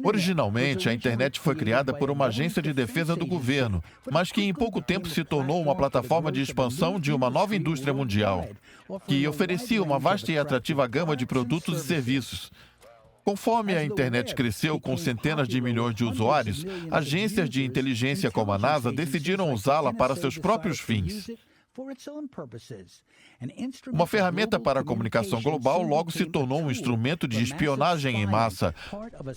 Originalmente, a internet foi criada por uma agência de defesa do governo, mas que em pouco tempo se tornou uma plataforma de expansão de uma nova indústria mundial, que oferecia uma vasta e atrativa gama de produtos e serviços. Conforme a internet cresceu com centenas de milhões de usuários, agências de inteligência como a NASA decidiram usá-la para seus próprios fins. Uma ferramenta para a comunicação global logo se tornou um instrumento de espionagem em massa,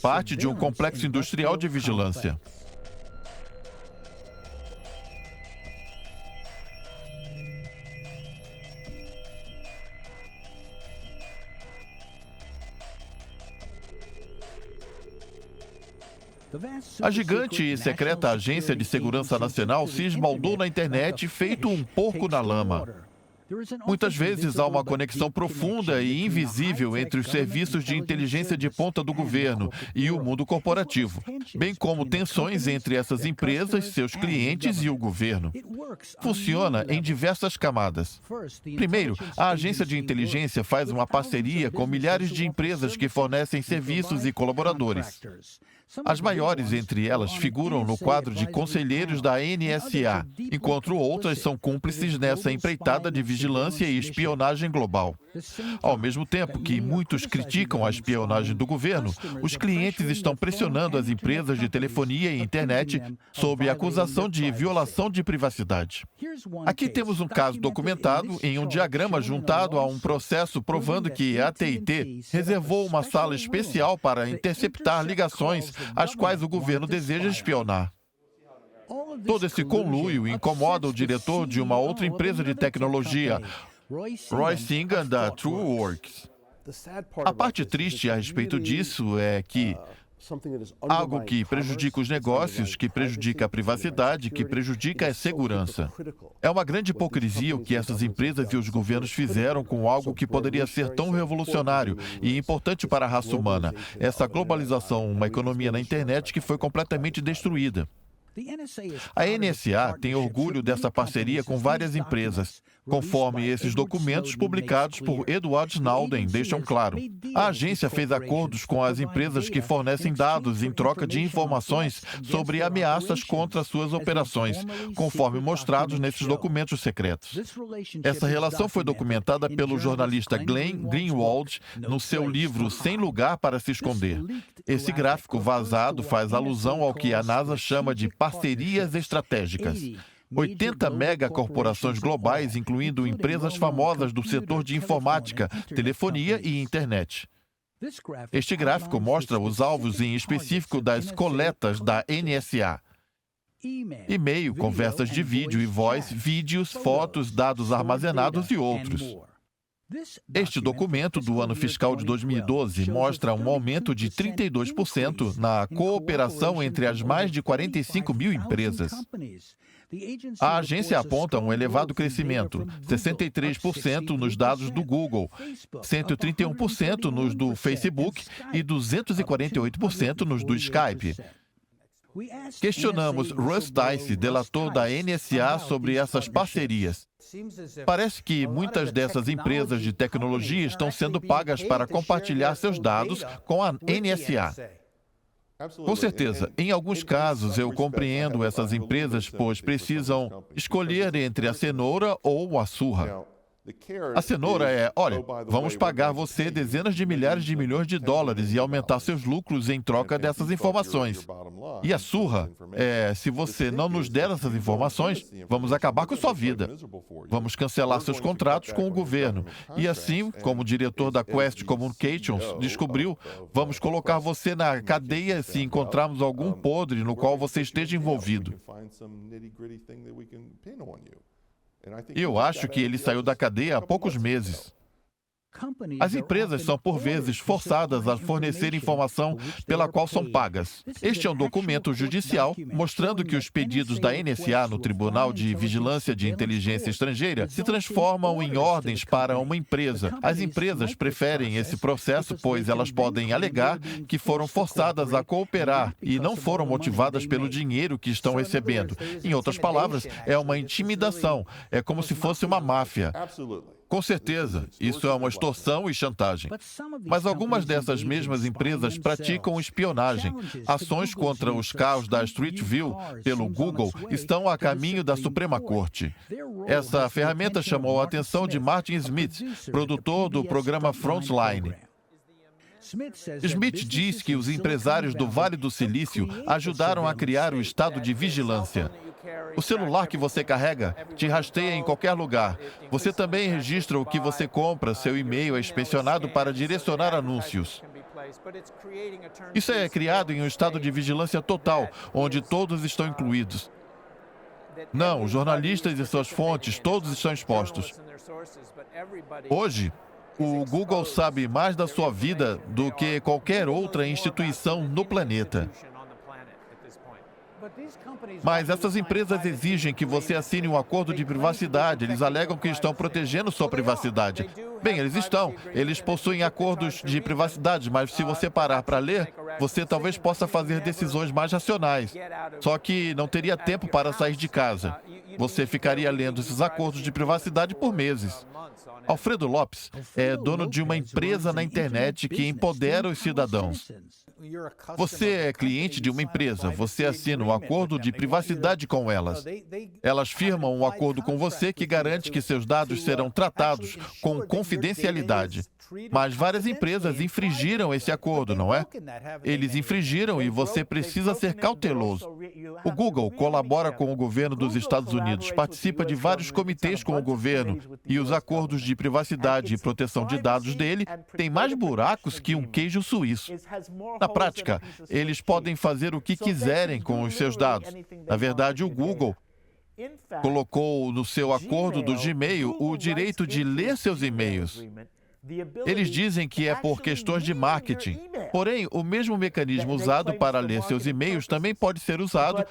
parte de um complexo industrial de vigilância. A gigante e secreta Agência de Segurança Nacional se esbaldou na internet feito um porco na lama. Muitas vezes há uma conexão profunda e invisível entre os serviços de inteligência de ponta do governo e o mundo corporativo, bem como tensões entre essas empresas, seus clientes e o governo. Funciona em diversas camadas. Primeiro, a agência de inteligência faz uma parceria com milhares de empresas que fornecem serviços e colaboradores. As maiores entre elas figuram no quadro de conselheiros da NSA, enquanto outras são cúmplices nessa empreitada de vigilância e espionagem global. Ao mesmo tempo que muitos criticam a espionagem do governo, os clientes estão pressionando as empresas de telefonia e internet sob acusação de violação de privacidade. Aqui temos um caso documentado em um diagrama juntado a um processo provando que a AT&T reservou uma sala especial para interceptar ligações às quais o governo deseja espionar. Todo esse conluio incomoda o diretor de uma outra empresa de tecnologia, Roy Singham, da TrueWorks. A parte triste a respeito disso é que algo que prejudica os negócios, que prejudica a privacidade, que prejudica a segurança. É uma grande hipocrisia o que essas empresas e os governos fizeram com algo que poderia ser tão revolucionário e importante para a raça humana. Essa globalização, uma economia na internet que foi completamente destruída. A NSA tem orgulho dessa parceria com várias empresas, conforme esses documentos publicados por Edward Snowden deixam claro. A agência fez acordos com as empresas que fornecem dados em troca de informações sobre ameaças contra suas operações, conforme mostrados nesses documentos secretos. Essa relação foi documentada pelo jornalista Glenn Greenwald no seu livro Sem Lugar para se Esconder. Esse gráfico vazado faz alusão ao que a NASA chama de parcerias estratégicas. 80 megacorporações globais, incluindo empresas famosas do setor de informática, telefonia e internet. Este gráfico mostra os alvos em específico das coletas da NSA. E-mail, conversas de vídeo e voz, vídeos, fotos, dados armazenados e outros. Este documento do ano fiscal de 2012 mostra um aumento de 32% na cooperação entre as mais de 45 mil empresas. A agência aponta um elevado crescimento, 63% nos dados do Google, 131% nos do Facebook e 248% nos do Skype. Questionamos Russ Dice, delator da NSA, sobre essas parcerias. Parece que muitas dessas empresas de tecnologia estão sendo pagas para compartilhar seus dados com a NSA. Com certeza, em alguns casos eu compreendo essas empresas, pois precisam escolher entre a cenoura ou a surra. A cenoura é, olha, vamos pagar você dezenas de milhares de milhões de dólares e aumentar seus lucros em troca dessas informações. E a surra é, se você não nos der essas informações, vamos acabar com sua vida. Vamos cancelar seus contratos com o governo. E assim, como o diretor da Quest Communications descobriu, vamos colocar você na cadeia se encontrarmos algum podre no qual você esteja envolvido. E eu acho que ele saiu da cadeia há poucos meses. As empresas são, por vezes, forçadas a fornecer informação pela qual são pagas. Este é um documento judicial mostrando que os pedidos da NSA no Tribunal de Vigilância de Inteligência Estrangeira se transformam em ordens para uma empresa. As empresas preferem esse processo, pois elas podem alegar que foram forçadas a cooperar e não foram motivadas pelo dinheiro que estão recebendo. Em outras palavras, é uma intimidação. É como se fosse uma máfia. Com certeza, isso é uma extorsão e chantagem. Mas algumas dessas mesmas empresas praticam espionagem. Ações contra os carros da Street View pelo Google estão a caminho da Suprema Corte. Essa ferramenta chamou a atenção de Martin Smith, produtor do programa Frontline. Smith diz que os empresários do Vale do Silício ajudaram a criar o estado de vigilância. O celular que você carrega te rastreia em qualquer lugar. Você também registra o que você compra, seu e-mail é inspecionado para direcionar anúncios. Isso é criado em um estado de vigilância total, onde todos estão incluídos. Não, os jornalistas e suas fontes, todos estão expostos. Hoje, o Google sabe mais da sua vida do que qualquer outra instituição no planeta. Mas essas empresas exigem que você assine um acordo de privacidade. Eles alegam que estão protegendo sua privacidade. Bem, eles estão. Eles possuem acordos de privacidade, mas se você parar para ler, você talvez possa fazer decisões mais racionais. Só que não teria tempo para sair de casa. Você ficaria lendo esses acordos de privacidade por meses. Alfredo Lopes é dono de uma empresa na internet que empodera os cidadãos. Você é cliente de uma empresa, você assina um acordo de privacidade com elas. Elas firmam um acordo com você que garante que seus dados serão tratados com confidencialidade. Mas várias empresas infringiram esse acordo, não é? Eles infringiram e você precisa ser cauteloso. O Google colabora com o governo dos Estados Unidos, participa de vários comitês com o governo e os acordos de privacidade e proteção de dados dele têm mais buracos que um queijo suíço. Na prática, eles podem fazer o que quiserem com os seus dados. Na verdade, o Google colocou no seu acordo do Gmail o direito de ler seus e-mails. Eles dizem que é por questões de marketing. Porém, o mesmo mecanismo usado para ler seus e-mails também pode ser usado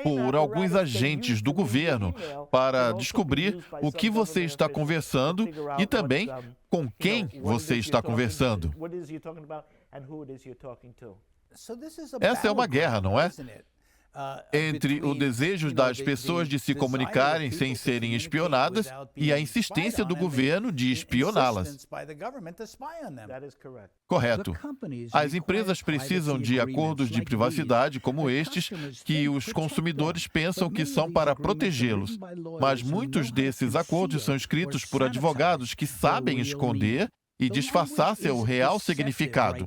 por alguns agentes do governo para descobrir o que você está conversando e também com quem você está conversando. Essa é uma guerra, não é? Entre o desejo das pessoas de se comunicarem sem serem espionadas e a insistência do governo de espioná-las. Correto. As empresas precisam de acordos de privacidade como estes, que os consumidores pensam que são para protegê-los. Mas muitos desses acordos são escritos por advogados que sabem esconder e disfarçar seu real significado.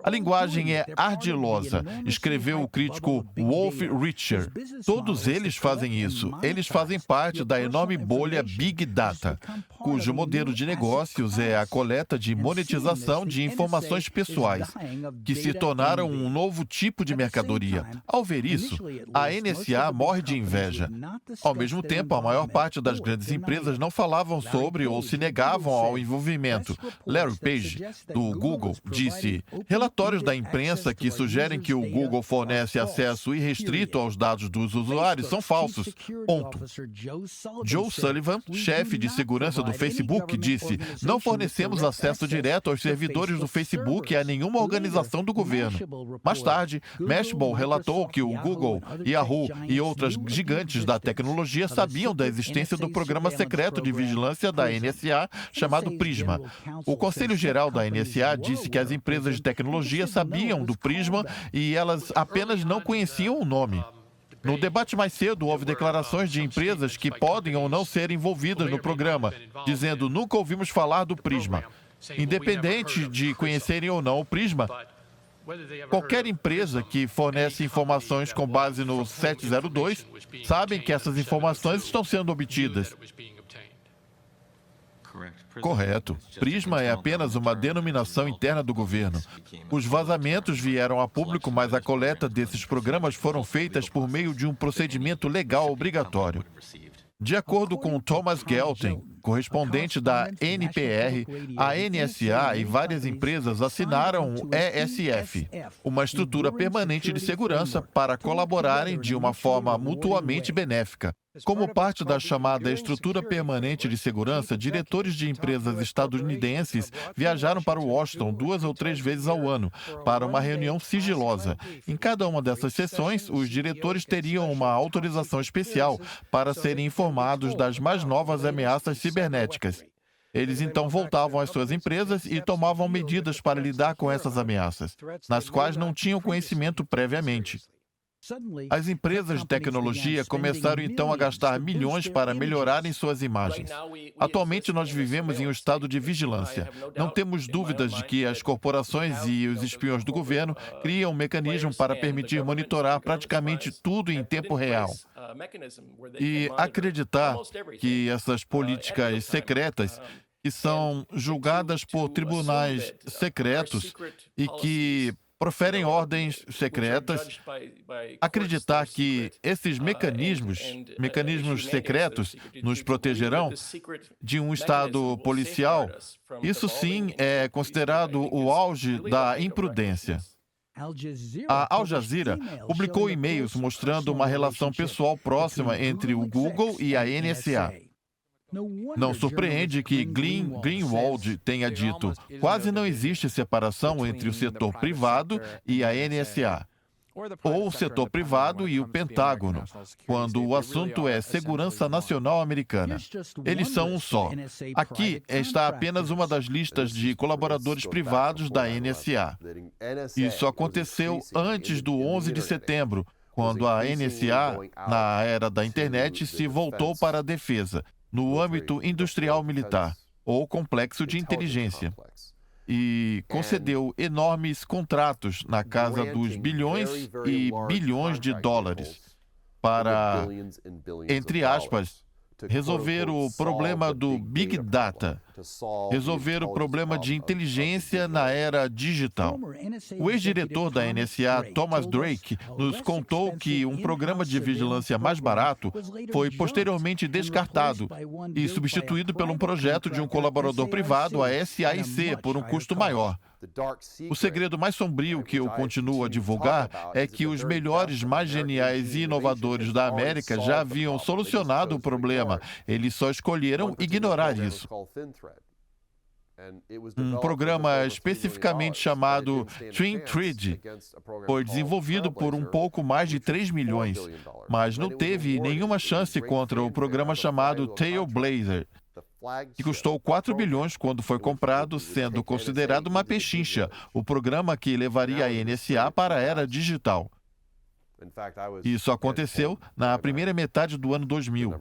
A linguagem é ardilosa, escreveu o crítico Wolf Richer. Todos eles fazem isso. Eles fazem parte da enorme bolha Big Data, cujo modelo de negócios é a coleta de monetização de informações pessoais, que se tornaram um novo tipo de mercadoria. Ao ver isso, a NSA morre de inveja. Ao mesmo tempo, a maior parte das grandes empresas não falavam sobre ou se negavam ao envolvimento. Larry Page, do Google, disse: relatórios da imprensa que sugerem que o Google fornece acesso irrestrito aos dados dos usuários são falsos. Ponto. Joe Sullivan, chefe de segurança do Facebook, disse: não fornecemos acesso direto aos servidores do Facebook e a nenhuma organização do governo. Mais tarde, Mashable relatou que o Google, Yahoo e outras gigantes da tecnologia sabiam da existência do programa secreto de vigilância da NSA chamado Prisma. O Conselho Geral da NSA disse que as empresas de tecnologia sabiam do Prisma e elas apenas não conheciam o nome. No debate mais cedo, houve declarações de empresas que podem ou não ser envolvidas no programa, dizendo: nunca ouvimos falar do Prisma. Independente de conhecerem ou não o Prisma, qualquer empresa que fornece informações com base no 702 sabe que essas informações estão sendo obtidas. Correto. Prisma é apenas uma denominação interna do governo. Os vazamentos vieram a público, mas a coleta desses programas foram feitas por meio de um procedimento legal obrigatório. De acordo com Thomas Gelten, correspondente da NPR, a NSA e várias empresas assinaram o ESF, uma estrutura permanente de segurança para colaborarem de uma forma mutuamente benéfica. Como parte da chamada Estrutura Permanente de Segurança, diretores de empresas estadunidenses viajaram para Washington 2 ou 3 vezes ao ano para uma reunião sigilosa. Em cada uma dessas sessões, os diretores teriam uma autorização especial para serem informados das mais novas ameaças cibernéticas. Eles então voltavam às suas empresas e tomavam medidas para lidar com essas ameaças, nas quais não tinham conhecimento previamente. As empresas de tecnologia começaram então a gastar milhões para melhorarem suas imagens. Atualmente nós vivemos em um estado de vigilância. Não temos dúvidas de que as corporações e os espiões do governo criam um mecanismo para permitir monitorar praticamente tudo em tempo real. E acreditar que essas políticas secretas, que são julgadas por tribunais secretos e que proferem ordens secretas, acreditar que esses mecanismos secretos, nos protegerão de um Estado policial, isso sim é considerado o auge da imprudência. A Al Jazeera publicou e-mails mostrando uma relação pessoal próxima entre o Google e a NSA. Não surpreende que Glenn Greenwald tenha dito: quase não existe separação entre o setor privado e a NSA, ou o setor privado e o Pentágono, quando o assunto é segurança nacional americana. Eles são um só. Aqui está apenas uma das listas de colaboradores privados da NSA. Isso aconteceu antes do 11 de setembro, quando a NSA, na era da internet, se voltou para a defesa, no âmbito industrial militar, ou complexo de inteligência, e concedeu enormes contratos na casa dos bilhões e bilhões de dólares para, entre aspas, resolver o problema do Big Data, resolver o problema de inteligência na era digital. O ex-diretor da NSA, Thomas Drake, nos contou que um programa de vigilância mais barato foi posteriormente descartado e substituído por um projeto de um colaborador privado, a SAIC, por um custo maior. O segredo mais sombrio que eu continuo a divulgar é que os melhores, mais geniais e inovadores da América já haviam solucionado o problema. Eles só escolheram ignorar isso. Um programa especificamente chamado TwinThread foi desenvolvido por um pouco mais de 3 milhões, mas não teve nenhuma chance contra o programa chamado Trailblazer, que custou 4 bilhões quando foi comprado, sendo considerado uma pechincha, o programa que levaria a NSA para a era digital. Isso aconteceu na primeira metade do ano 2000.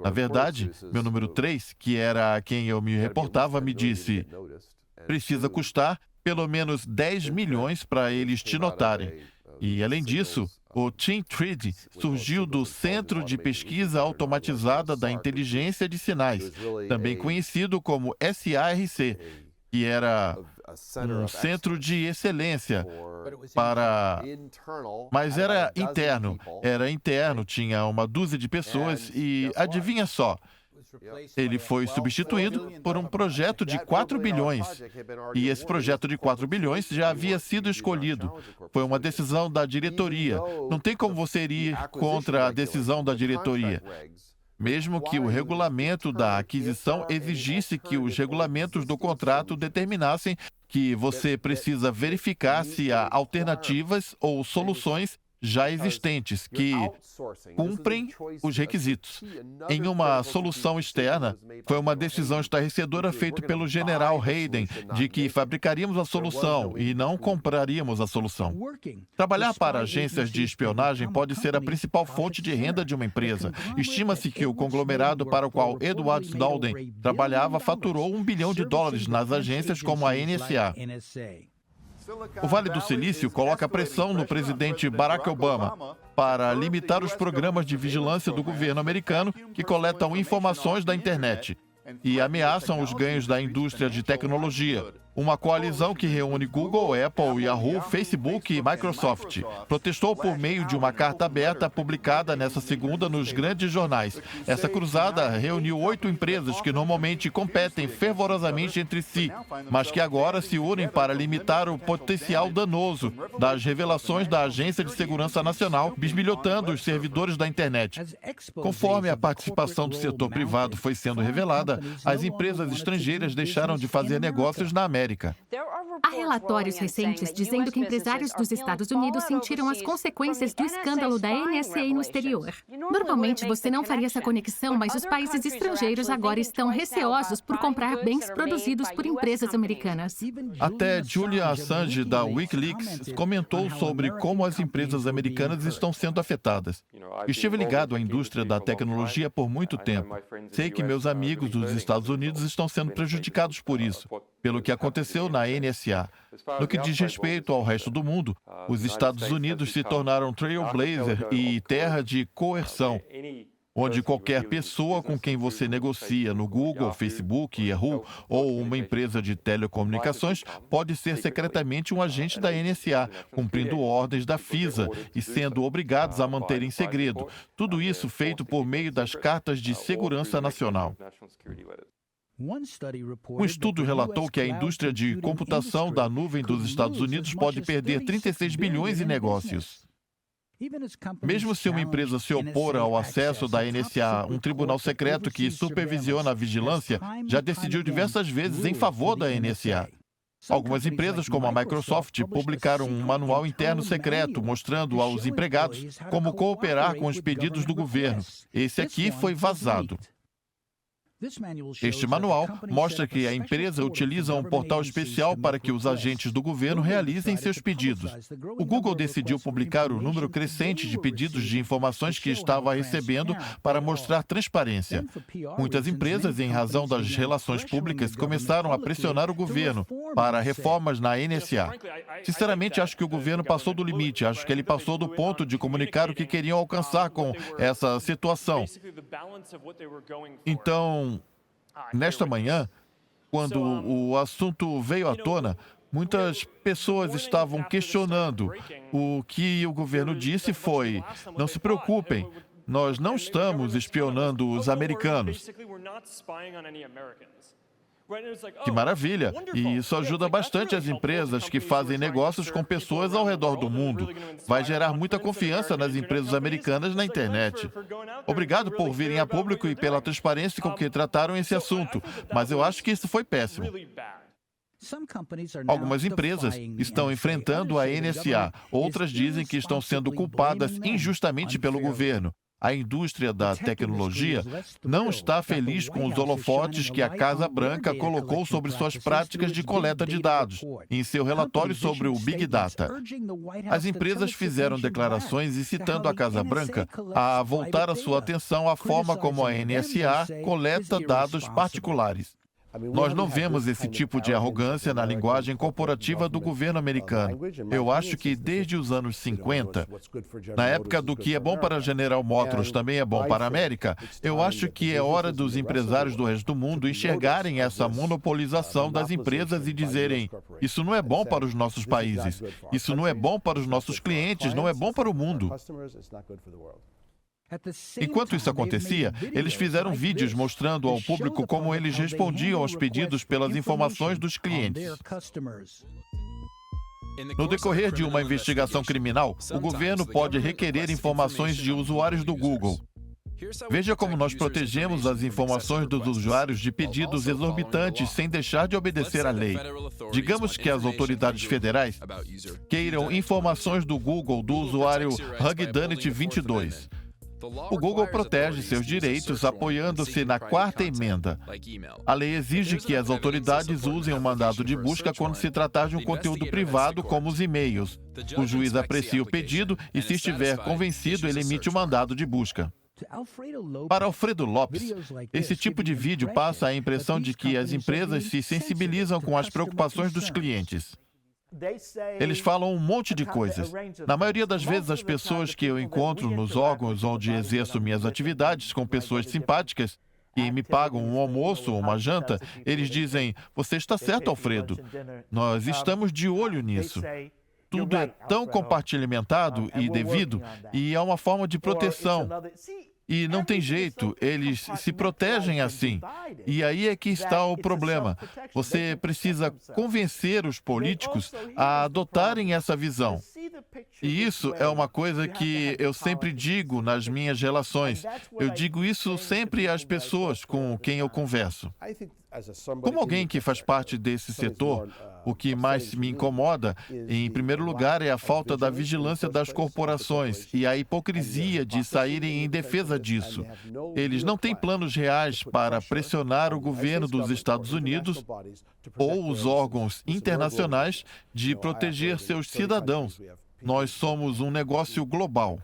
Na verdade, meu número 3, que era a quem eu me reportava, me disse: precisa custar pelo menos 10 milhões para eles te notarem. E, além disso, o TwinThread surgiu do Centro de Pesquisa Automatizada da Inteligência de Sinais, também conhecido como SARC, que era um centro de excelência Mas era interno, tinha uma dúzia de pessoas e, adivinha só, ele foi substituído por um projeto de 4 bilhões. E esse projeto de 4 bilhões já havia sido escolhido. Foi uma decisão da diretoria. Não tem como você ir contra a decisão da diretoria. Mesmo que o regulamento da aquisição exigisse que os regulamentos do contrato determinassem que você precisa verificar se há alternativas ou soluções já existentes que cumprem os requisitos. Em uma solução externa, foi uma decisão estarrecedora feita pelo general Hayden de que fabricaríamos a solução e não compraríamos a solução. Trabalhar para agências de espionagem pode ser a principal fonte de renda de uma empresa. Estima-se que o conglomerado para o qual Edward Snowden trabalhava faturou $1 bilhão nas agências como a NSA. O Vale do Silício coloca pressão no presidente Barack Obama para limitar os programas de vigilância do governo americano que coletam informações da internet e ameaçam os ganhos da indústria de tecnologia. Uma coalizão que reúne Google, Apple, Yahoo, Facebook e Microsoft protestou por meio de uma carta aberta publicada nesta segunda nos grandes jornais. Essa cruzada reuniu 8 empresas que normalmente competem fervorosamente entre si, mas que agora se unem para limitar o potencial danoso das revelações da Agência de Segurança Nacional, bisbilhotando os servidores da internet. Conforme a participação do setor privado foi sendo revelada, as empresas estrangeiras deixaram de fazer negócios na América. Há relatórios recentes dizendo que empresários dos Estados Unidos sentiram as consequências do escândalo da NSA no exterior. Normalmente você não faria essa conexão, mas os países estrangeiros agora estão receosos por comprar bens produzidos por empresas americanas. Até Julian Assange, da Wikileaks, comentou sobre como as empresas americanas estão sendo afetadas. Estive ligado à indústria da tecnologia por muito tempo. Sei que meus amigos dos Estados Unidos estão sendo prejudicados por isso, pelo que aconteceu na NSA. No que diz respeito ao resto do mundo, os Estados Unidos se tornaram trailblazer e terra de coerção, onde qualquer pessoa com quem você negocia no Google, Facebook, Yahoo ou uma empresa de telecomunicações pode ser secretamente um agente da NSA, cumprindo ordens da FISA e sendo obrigados a manter em segredo. Tudo isso feito por meio das cartas de segurança nacional. Um estudo relatou que a indústria de computação da nuvem dos Estados Unidos pode perder 36 bilhões em negócios. Mesmo se uma empresa se opor ao acesso da NSA, um tribunal secreto que supervisiona a vigilância já decidiu diversas vezes em favor da NSA. Algumas empresas, como a Microsoft, publicaram um manual interno secreto mostrando aos empregados como cooperar com os pedidos do governo. Esse aqui foi vazado. Este manual mostra que a empresa utiliza um portal especial para que os agentes do governo realizem seus pedidos. O Google decidiu publicar o número crescente de pedidos de informações que estava recebendo para mostrar transparência. Muitas empresas, em razão das relações públicas, começaram a pressionar o governo para reformas na NSA. Sinceramente, acho que o governo passou do limite. Acho que ele passou do ponto de comunicar o que queriam alcançar com essa situação. Então, nesta manhã, quando o assunto veio à tona, muitas pessoas estavam questionando. O que o governo disse foi: não se preocupem, nós não estamos espionando os americanos. Que maravilha! E isso ajuda bastante as empresas que fazem negócios com pessoas ao redor do mundo. Vai gerar muita confiança nas empresas americanas na internet. Obrigado por virem a público e pela transparência com que trataram esse assunto, mas eu acho que isso foi péssimo. Algumas empresas estão enfrentando a NSA, outras dizem que estão sendo culpadas injustamente pelo governo. A indústria da tecnologia não está feliz com os holofotes que a Casa Branca colocou sobre suas práticas de coleta de dados em seu relatório sobre o Big Data. As empresas fizeram declarações incitando a Casa Branca a voltar a sua atenção à forma como a NSA coleta dados particulares. Nós não vemos esse tipo de arrogância na linguagem corporativa do governo americano. Eu acho que desde os anos 50, na época do que é bom para General Motors também é bom para a América, eu acho que é hora dos empresários do resto do mundo enxergarem essa monopolização das empresas e dizerem: isso não é bom para os nossos países, isso não é bom para os nossos clientes, não é bom para o mundo. Enquanto isso acontecia, eles fizeram vídeos mostrando ao público como eles respondiam aos pedidos pelas informações dos clientes. No decorrer de uma investigação criminal, o governo pode requerer informações de usuários do Google. Veja como nós protegemos as informações dos usuários de pedidos exorbitantes sem deixar de obedecer à lei. Digamos que as autoridades federais queiram informações do Google do usuário HugDunit22. O Google protege seus direitos apoiando-se na Quarta Emenda. A lei exige que as autoridades usem o mandado de busca quando se tratar de um conteúdo privado, como os e-mails. O juiz aprecia o pedido e, se estiver convencido, ele emite o mandado de busca. Para Alfredo Lopes, esse tipo de vídeo passa a impressão de que as empresas se sensibilizam com as preocupações dos clientes. Eles falam um monte de coisas. Na maioria das vezes, as pessoas que eu encontro nos órgãos onde exerço minhas atividades com pessoas simpáticas, e me pagam um almoço ou uma janta, eles dizem: "Você está certo, Alfredo. Nós estamos de olho nisso." Tudo é tão compartimentado e devido, e é uma forma de proteção. E não tem jeito, eles se protegem assim. E aí é que está o problema. Você precisa convencer os políticos a adotarem essa visão. E isso é uma coisa que eu sempre digo nas minhas relações. Eu digo isso sempre às pessoas com quem eu converso. Como alguém que faz parte desse setor, o que mais me incomoda, em primeiro lugar, é a falta da vigilância das corporações e a hipocrisia de saírem em defesa disso. Eles não têm planos reais para pressionar o governo dos Estados Unidos ou os órgãos internacionais de proteger seus cidadãos. Nós somos um negócio global.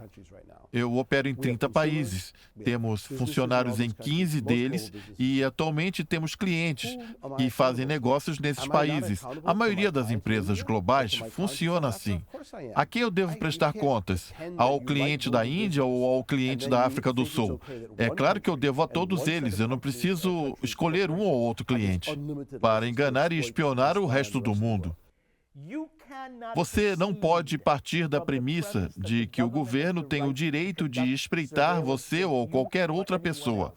Eu opero em 30 países, temos funcionários em 15 deles e atualmente temos clientes que fazem negócios nesses países. A maioria das empresas globais funciona assim. A quem eu devo prestar contas? Ao cliente da Índia ou ao cliente da África do Sul? É claro que eu devo a todos eles, eu não preciso escolher um ou outro cliente para enganar e espionar o resto do mundo. Você não pode partir da premissa de que o governo tem o direito de espreitar você ou qualquer outra pessoa.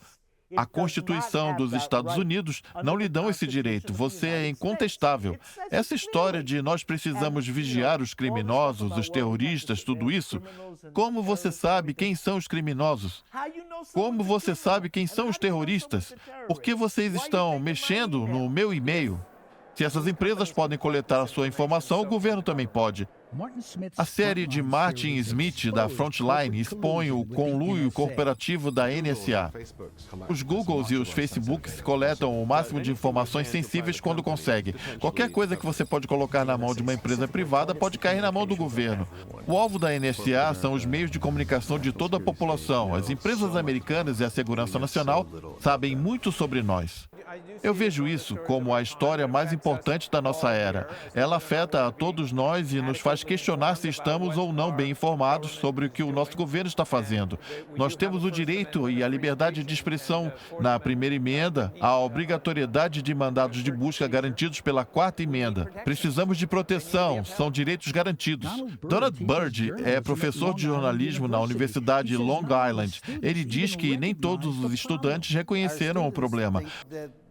A Constituição dos Estados Unidos não lhe dá esse direito. Você é incontestável. Essa história de nós precisamos vigiar os criminosos, os terroristas, tudo isso, como você sabe quem são os criminosos? Como você sabe quem são os terroristas? Por que vocês estão mexendo no meu e-mail? Se essas empresas podem coletar a sua informação, o governo também pode. A série de Martin Smith, da Frontline, expõe o conluio corporativo da NSA. Os Googles e os Facebooks coletam o máximo de informações sensíveis quando conseguem. Qualquer coisa que você pode colocar na mão de uma empresa privada pode cair na mão do governo. O alvo da NSA são os meios de comunicação de toda a população. As empresas americanas e a segurança nacional sabem muito sobre nós. Eu vejo isso como a história mais importante da nossa era. Ela afeta a todos nós e nos faz questionar se estamos ou não bem informados sobre o que o nosso governo está fazendo. Nós temos o direito e a liberdade de expressão na primeira emenda, a obrigatoriedade de mandados de busca garantidos pela quarta emenda. Precisamos de proteção, são direitos garantidos. Donald Byrd é professor de jornalismo na Universidade Long Island. Ele diz que nem todos os estudantes reconheceram o problema.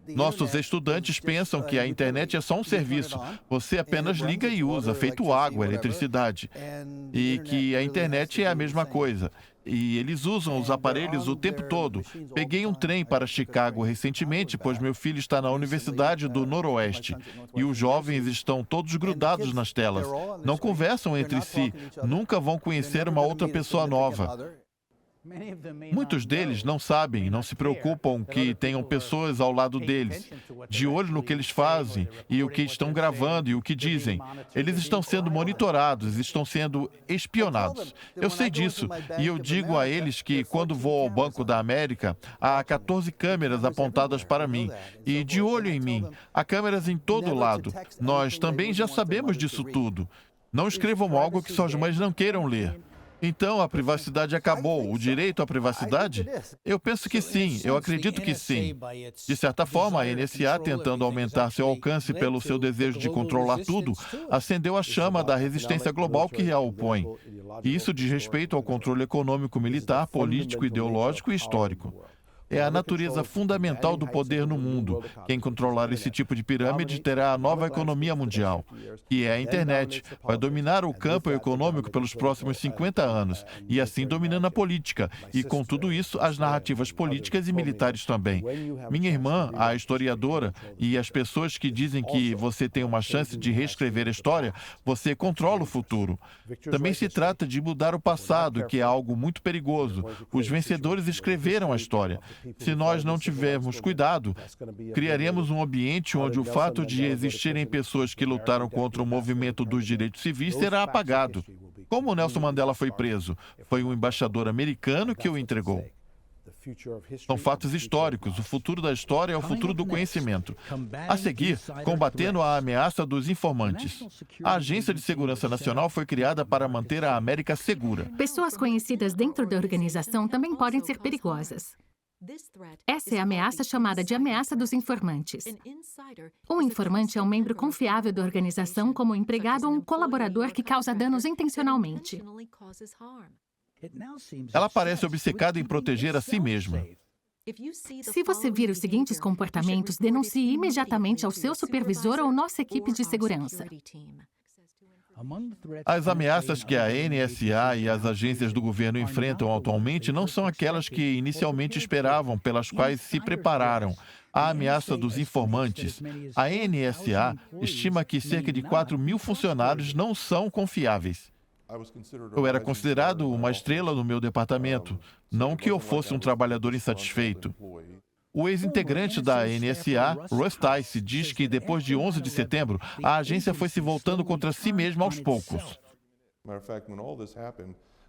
Nossos estudantes pensam que a internet é só um serviço. Você apenas liga e usa, feito água, eletricidade. E que a internet é a mesma coisa. E eles usam os aparelhos o tempo todo. Peguei um trem para Chicago recentemente, pois meu filho está na Universidade do Noroeste. E os jovens estão todos grudados nas telas. Não conversam entre si. Nunca vão conhecer uma outra pessoa nova. Muitos deles não sabem, não se preocupam que tenham pessoas ao lado deles, de olho no que eles fazem e o que estão gravando e o que dizem. Eles estão sendo monitorados, estão sendo espionados. Eu sei disso e eu digo a eles que quando vou ao Banco da América, há 14 câmeras apontadas para mim e de olho em mim. Há câmeras em todo lado. Nós também já sabemos disso tudo. Não escrevam algo que suas mães não queiram ler. Então, a privacidade acabou. O direito à privacidade? Eu penso que sim, eu acredito que sim. De certa forma, a NSA, tentando aumentar seu alcance pelo seu desejo de controlar tudo, acendeu a chama da resistência global que a opõe. E isso diz respeito ao controle econômico, militar, político, ideológico e histórico. É a natureza fundamental do poder no mundo. Quem controlar esse tipo de pirâmide terá a nova economia mundial, que é a internet. Vai dominar o campo econômico pelos próximos 50 anos, e assim dominando a política, e com tudo isso, as narrativas políticas e militares também. Minha irmã, a historiadora, e as pessoas que dizem que você tem uma chance de reescrever a história, você controla o futuro. Também se trata de mudar o passado, que é algo muito perigoso. Os vencedores escreveram a história. Se nós não tivermos cuidado, criaremos um ambiente onde o fato de existirem pessoas que lutaram contra o movimento dos direitos civis será apagado. Como Nelson Mandela foi preso? Foi um embaixador americano que o entregou. São fatos históricos. O futuro da história é o futuro do conhecimento. A seguir, combatendo a ameaça dos informantes. A Agência de Segurança Nacional foi criada para manter a América segura. Pessoas conhecidas dentro da organização também podem ser perigosas. Essa é a ameaça chamada de ameaça dos informantes. Um informante é um membro confiável da organização, como um empregado ou um colaborador que causa danos intencionalmente. Ela parece obcecada em proteger a si mesma. Se você vir os seguintes comportamentos, denuncie imediatamente ao seu supervisor ou nossa equipe de segurança. As ameaças que a NSA e as agências do governo enfrentam atualmente não são aquelas que inicialmente esperavam, pelas quais se prepararam. A ameaça dos informantes. A NSA estima que cerca de 4.000 funcionários não são confiáveis. Eu era considerado uma estrela no meu departamento, não que eu fosse um trabalhador insatisfeito. O ex-integrante da NSA, Russ Tice, diz que depois de 11 de setembro, a agência foi se voltando contra si mesma aos poucos.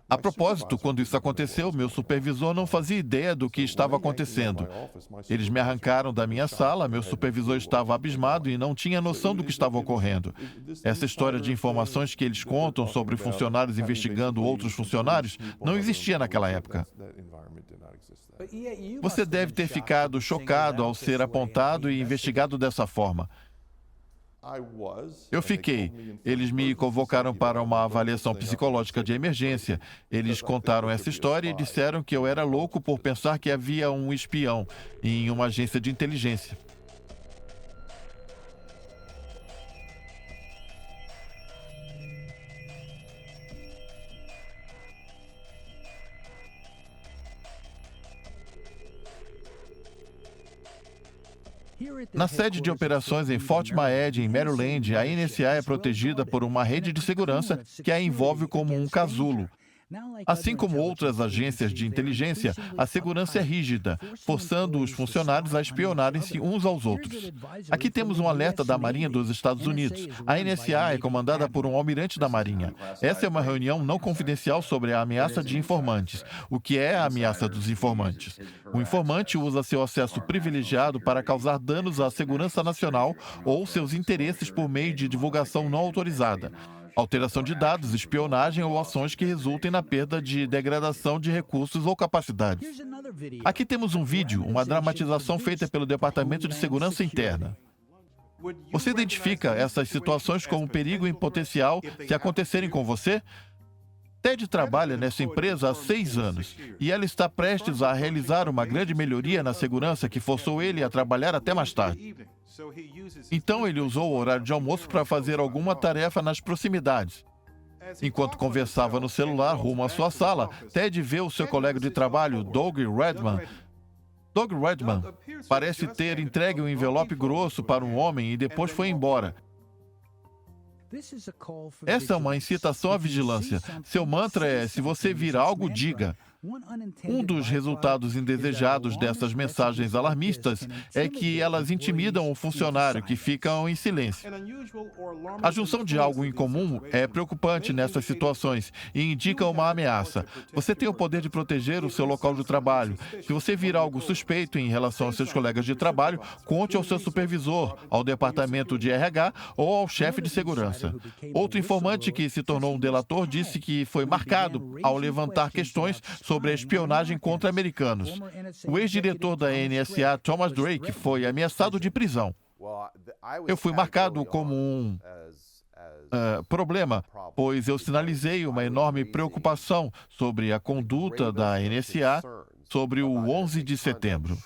A propósito, quando isso aconteceu, meu supervisor não fazia ideia do que estava acontecendo. Eles me arrancaram da minha sala, meu supervisor estava abismado e não tinha noção do que estava ocorrendo. Essa história de informações que eles contam sobre funcionários investigando outros funcionários não existia naquela época. Você deve ter ficado chocado ao ser apontado e investigado dessa forma. Eu fiquei. Eles me convocaram para uma avaliação psicológica de emergência. Eles contaram essa história e disseram que eu era louco por pensar que havia um espião em uma agência de inteligência. Na sede de operações em Fort Meade, em Maryland, a NSA é protegida por uma rede de segurança que a envolve como um casulo. Assim como outras agências de inteligência, a segurança é rígida, forçando os funcionários a espionarem-se uns aos outros. Aqui temos um alerta da Marinha dos Estados Unidos. A NSA é comandada por um almirante da Marinha. Essa é uma reunião não confidencial sobre a ameaça de informantes. O que é a ameaça dos informantes? O informante usa seu acesso privilegiado para causar danos à segurança nacional ou seus interesses por meio de divulgação não autorizada. Alteração de dados, espionagem ou ações que resultem na perda de degradação de recursos ou capacidades. Aqui temos um vídeo, uma dramatização feita pelo Departamento de Segurança Interna. Você identifica essas situações como um perigo em potencial se acontecerem com você? Ted trabalha nessa empresa há 6 anos e ela está prestes a realizar uma grande melhoria na segurança que forçou ele a trabalhar até mais tarde. Então ele usou o horário de almoço para fazer alguma tarefa nas proximidades. Enquanto conversava no celular rumo à sua sala, Ted vê o seu colega de trabalho, Doug Redman. Doug Redman parece ter entregue um envelope grosso para um homem e depois foi embora. Essa é uma incitação à vigilância. Seu mantra é: se você vir algo, diga. Um dos resultados indesejados dessas mensagens alarmistas é que elas intimidam o funcionário, que ficam em silêncio. A junção de algo incomum é preocupante nessas situações e indica uma ameaça. Você tem o poder de proteger o seu local de trabalho. Se você vir algo suspeito em relação aos seus colegas de trabalho, conte ao seu supervisor, ao departamento de RH ou ao chefe de segurança. Outro informante que se tornou um delator disse que foi marcado ao levantar questões sobre a espionagem contra americanos. O ex-diretor da NSA, Thomas Drake, foi ameaçado de prisão. Eu fui marcado como um problema, pois eu sinalizei uma enorme preocupação sobre a conduta da NSA sobre o 11 de setembro.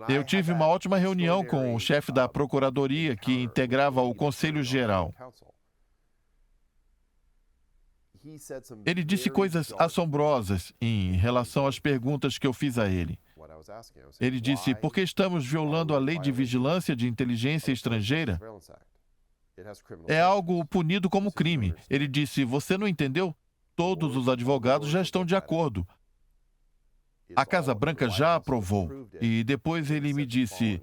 Eu tive uma ótima reunião com o chefe da Procuradoria, que integrava o Conselho Geral. Ele disse coisas assombrosas em relação às perguntas que eu fiz a ele. Ele disse: por que estamos violando a lei de vigilância de inteligência estrangeira? É algo punido como crime. Ele disse: você não entendeu? Todos os advogados já estão de acordo. A Casa Branca já aprovou. E depois ele me disse: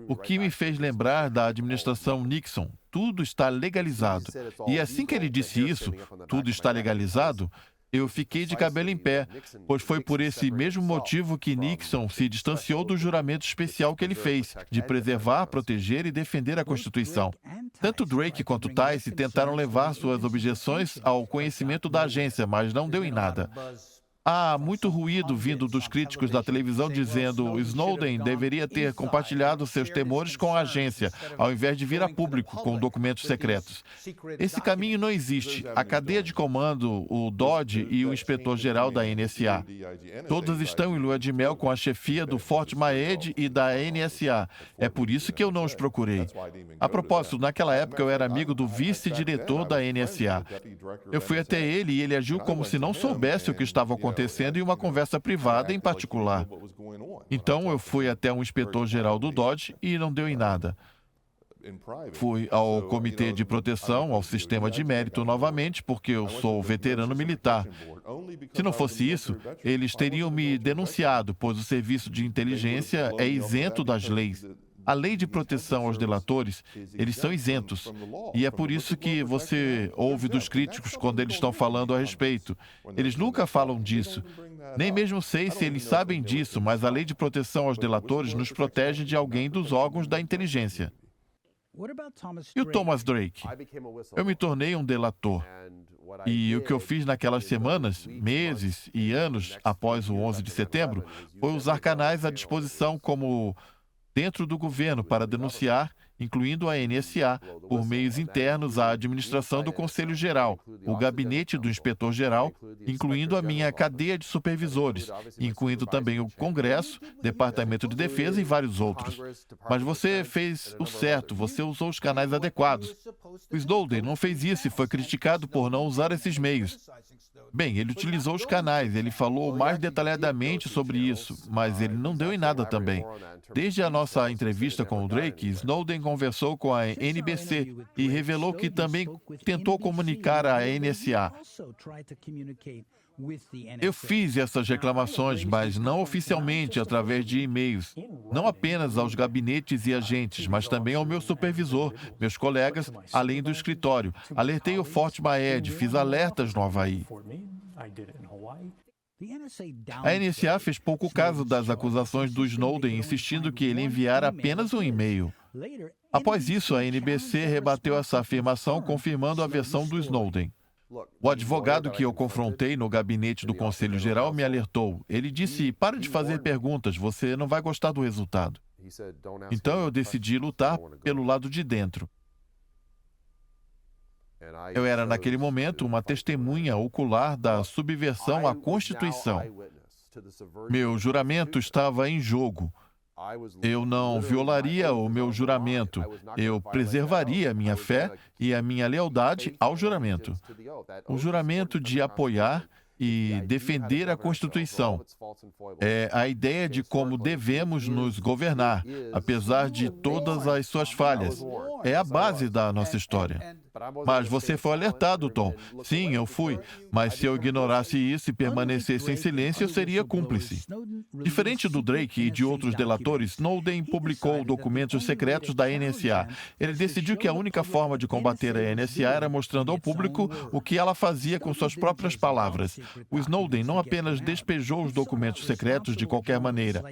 o que me fez lembrar da administração Nixon. Tudo está legalizado. E assim que ele disse isso, tudo está legalizado, eu fiquei de cabelo em pé, pois foi por esse mesmo motivo que Nixon se distanciou do juramento especial que ele fez, de preservar, proteger e defender a Constituição. Tanto Drake quanto Tice tentaram levar suas objeções ao conhecimento da agência, mas não deu em nada. Há muito ruído vindo dos críticos da televisão dizendo Snowden deveria ter compartilhado seus temores com a agência, ao invés de vir a público com documentos secretos. Esse caminho não existe. A cadeia de comando, o DOD e o inspetor-geral da NSA. Todos estão em lua de mel com a chefia do Fort Maed e da NSA. É por isso que eu não os procurei. A propósito, naquela época eu era amigo do vice-diretor da NSA. Eu fui até ele e ele agiu como se não soubesse o que estava acontecendo em uma conversa privada em particular. Então eu fui até um inspetor-geral do DOD e não deu em nada. Fui ao Comitê de Proteção, ao Sistema de Mérito novamente, porque eu sou veterano militar. Se não fosse isso, eles teriam me denunciado, pois o serviço de inteligência é isento das leis. A lei de proteção aos delatores, eles são isentos. E é por isso que você ouve dos críticos quando eles estão falando a respeito. Eles nunca falam disso. Nem mesmo sei se eles sabem disso, mas a lei de proteção aos delatores nos protege de alguém dos órgãos da inteligência. E o Thomas Drake? Eu me tornei um delator. E o que eu fiz naquelas semanas, meses e anos após o 11 de setembro, foi usar canais à disposição como dentro do governo para denunciar, incluindo a NSA, por meios internos à administração do Conselho Geral, o gabinete do Inspetor-Geral, incluindo a minha cadeia de supervisores, incluindo também o Congresso, Departamento de Defesa e vários outros. Mas você fez o certo, você usou os canais adequados. O Snowden não fez isso e foi criticado por não usar esses meios. Bem, ele utilizou os canais, ele falou mais detalhadamente sobre isso, mas ele não deu em nada também. Desde a nossa entrevista com o Drake, Snowden conversou com a NBC e revelou que também tentou comunicar à NSA. Eu fiz essas reclamações, mas não oficialmente, através de e-mails. Não apenas aos gabinetes e agentes, mas também ao meu supervisor, meus colegas, além do escritório. Alertei o Fort Maed, fiz alertas no Havaí. A NSA fez pouco caso das acusações do Snowden, insistindo que ele enviara apenas um e-mail. Após isso, a NBC rebateu essa afirmação, confirmando a versão do Snowden. O advogado que eu confrontei no gabinete do Conselho Geral me alertou. Ele disse, "Pare de fazer perguntas, você não vai gostar do resultado." Então eu decidi lutar pelo lado de dentro. Eu era, naquele momento, uma testemunha ocular da subversão à Constituição. Meu juramento estava em jogo. Eu não violaria o meu juramento. Eu preservaria a minha fé e a minha lealdade ao juramento. O juramento de apoiar e defender a Constituição. É a ideia de como devemos nos governar, apesar de todas as suas falhas. É a base da nossa história. Mas você foi alertado, Tom. Sim, eu fui. Mas se eu ignorasse isso e permanecesse em silêncio, eu seria cúmplice. Diferente do Drake e de outros delatores, Snowden publicou documentos secretos da NSA. Ele decidiu que a única forma de combater a NSA era mostrando ao público o que ela fazia com suas próprias palavras. O Snowden não apenas despejou os documentos secretos de qualquer maneira.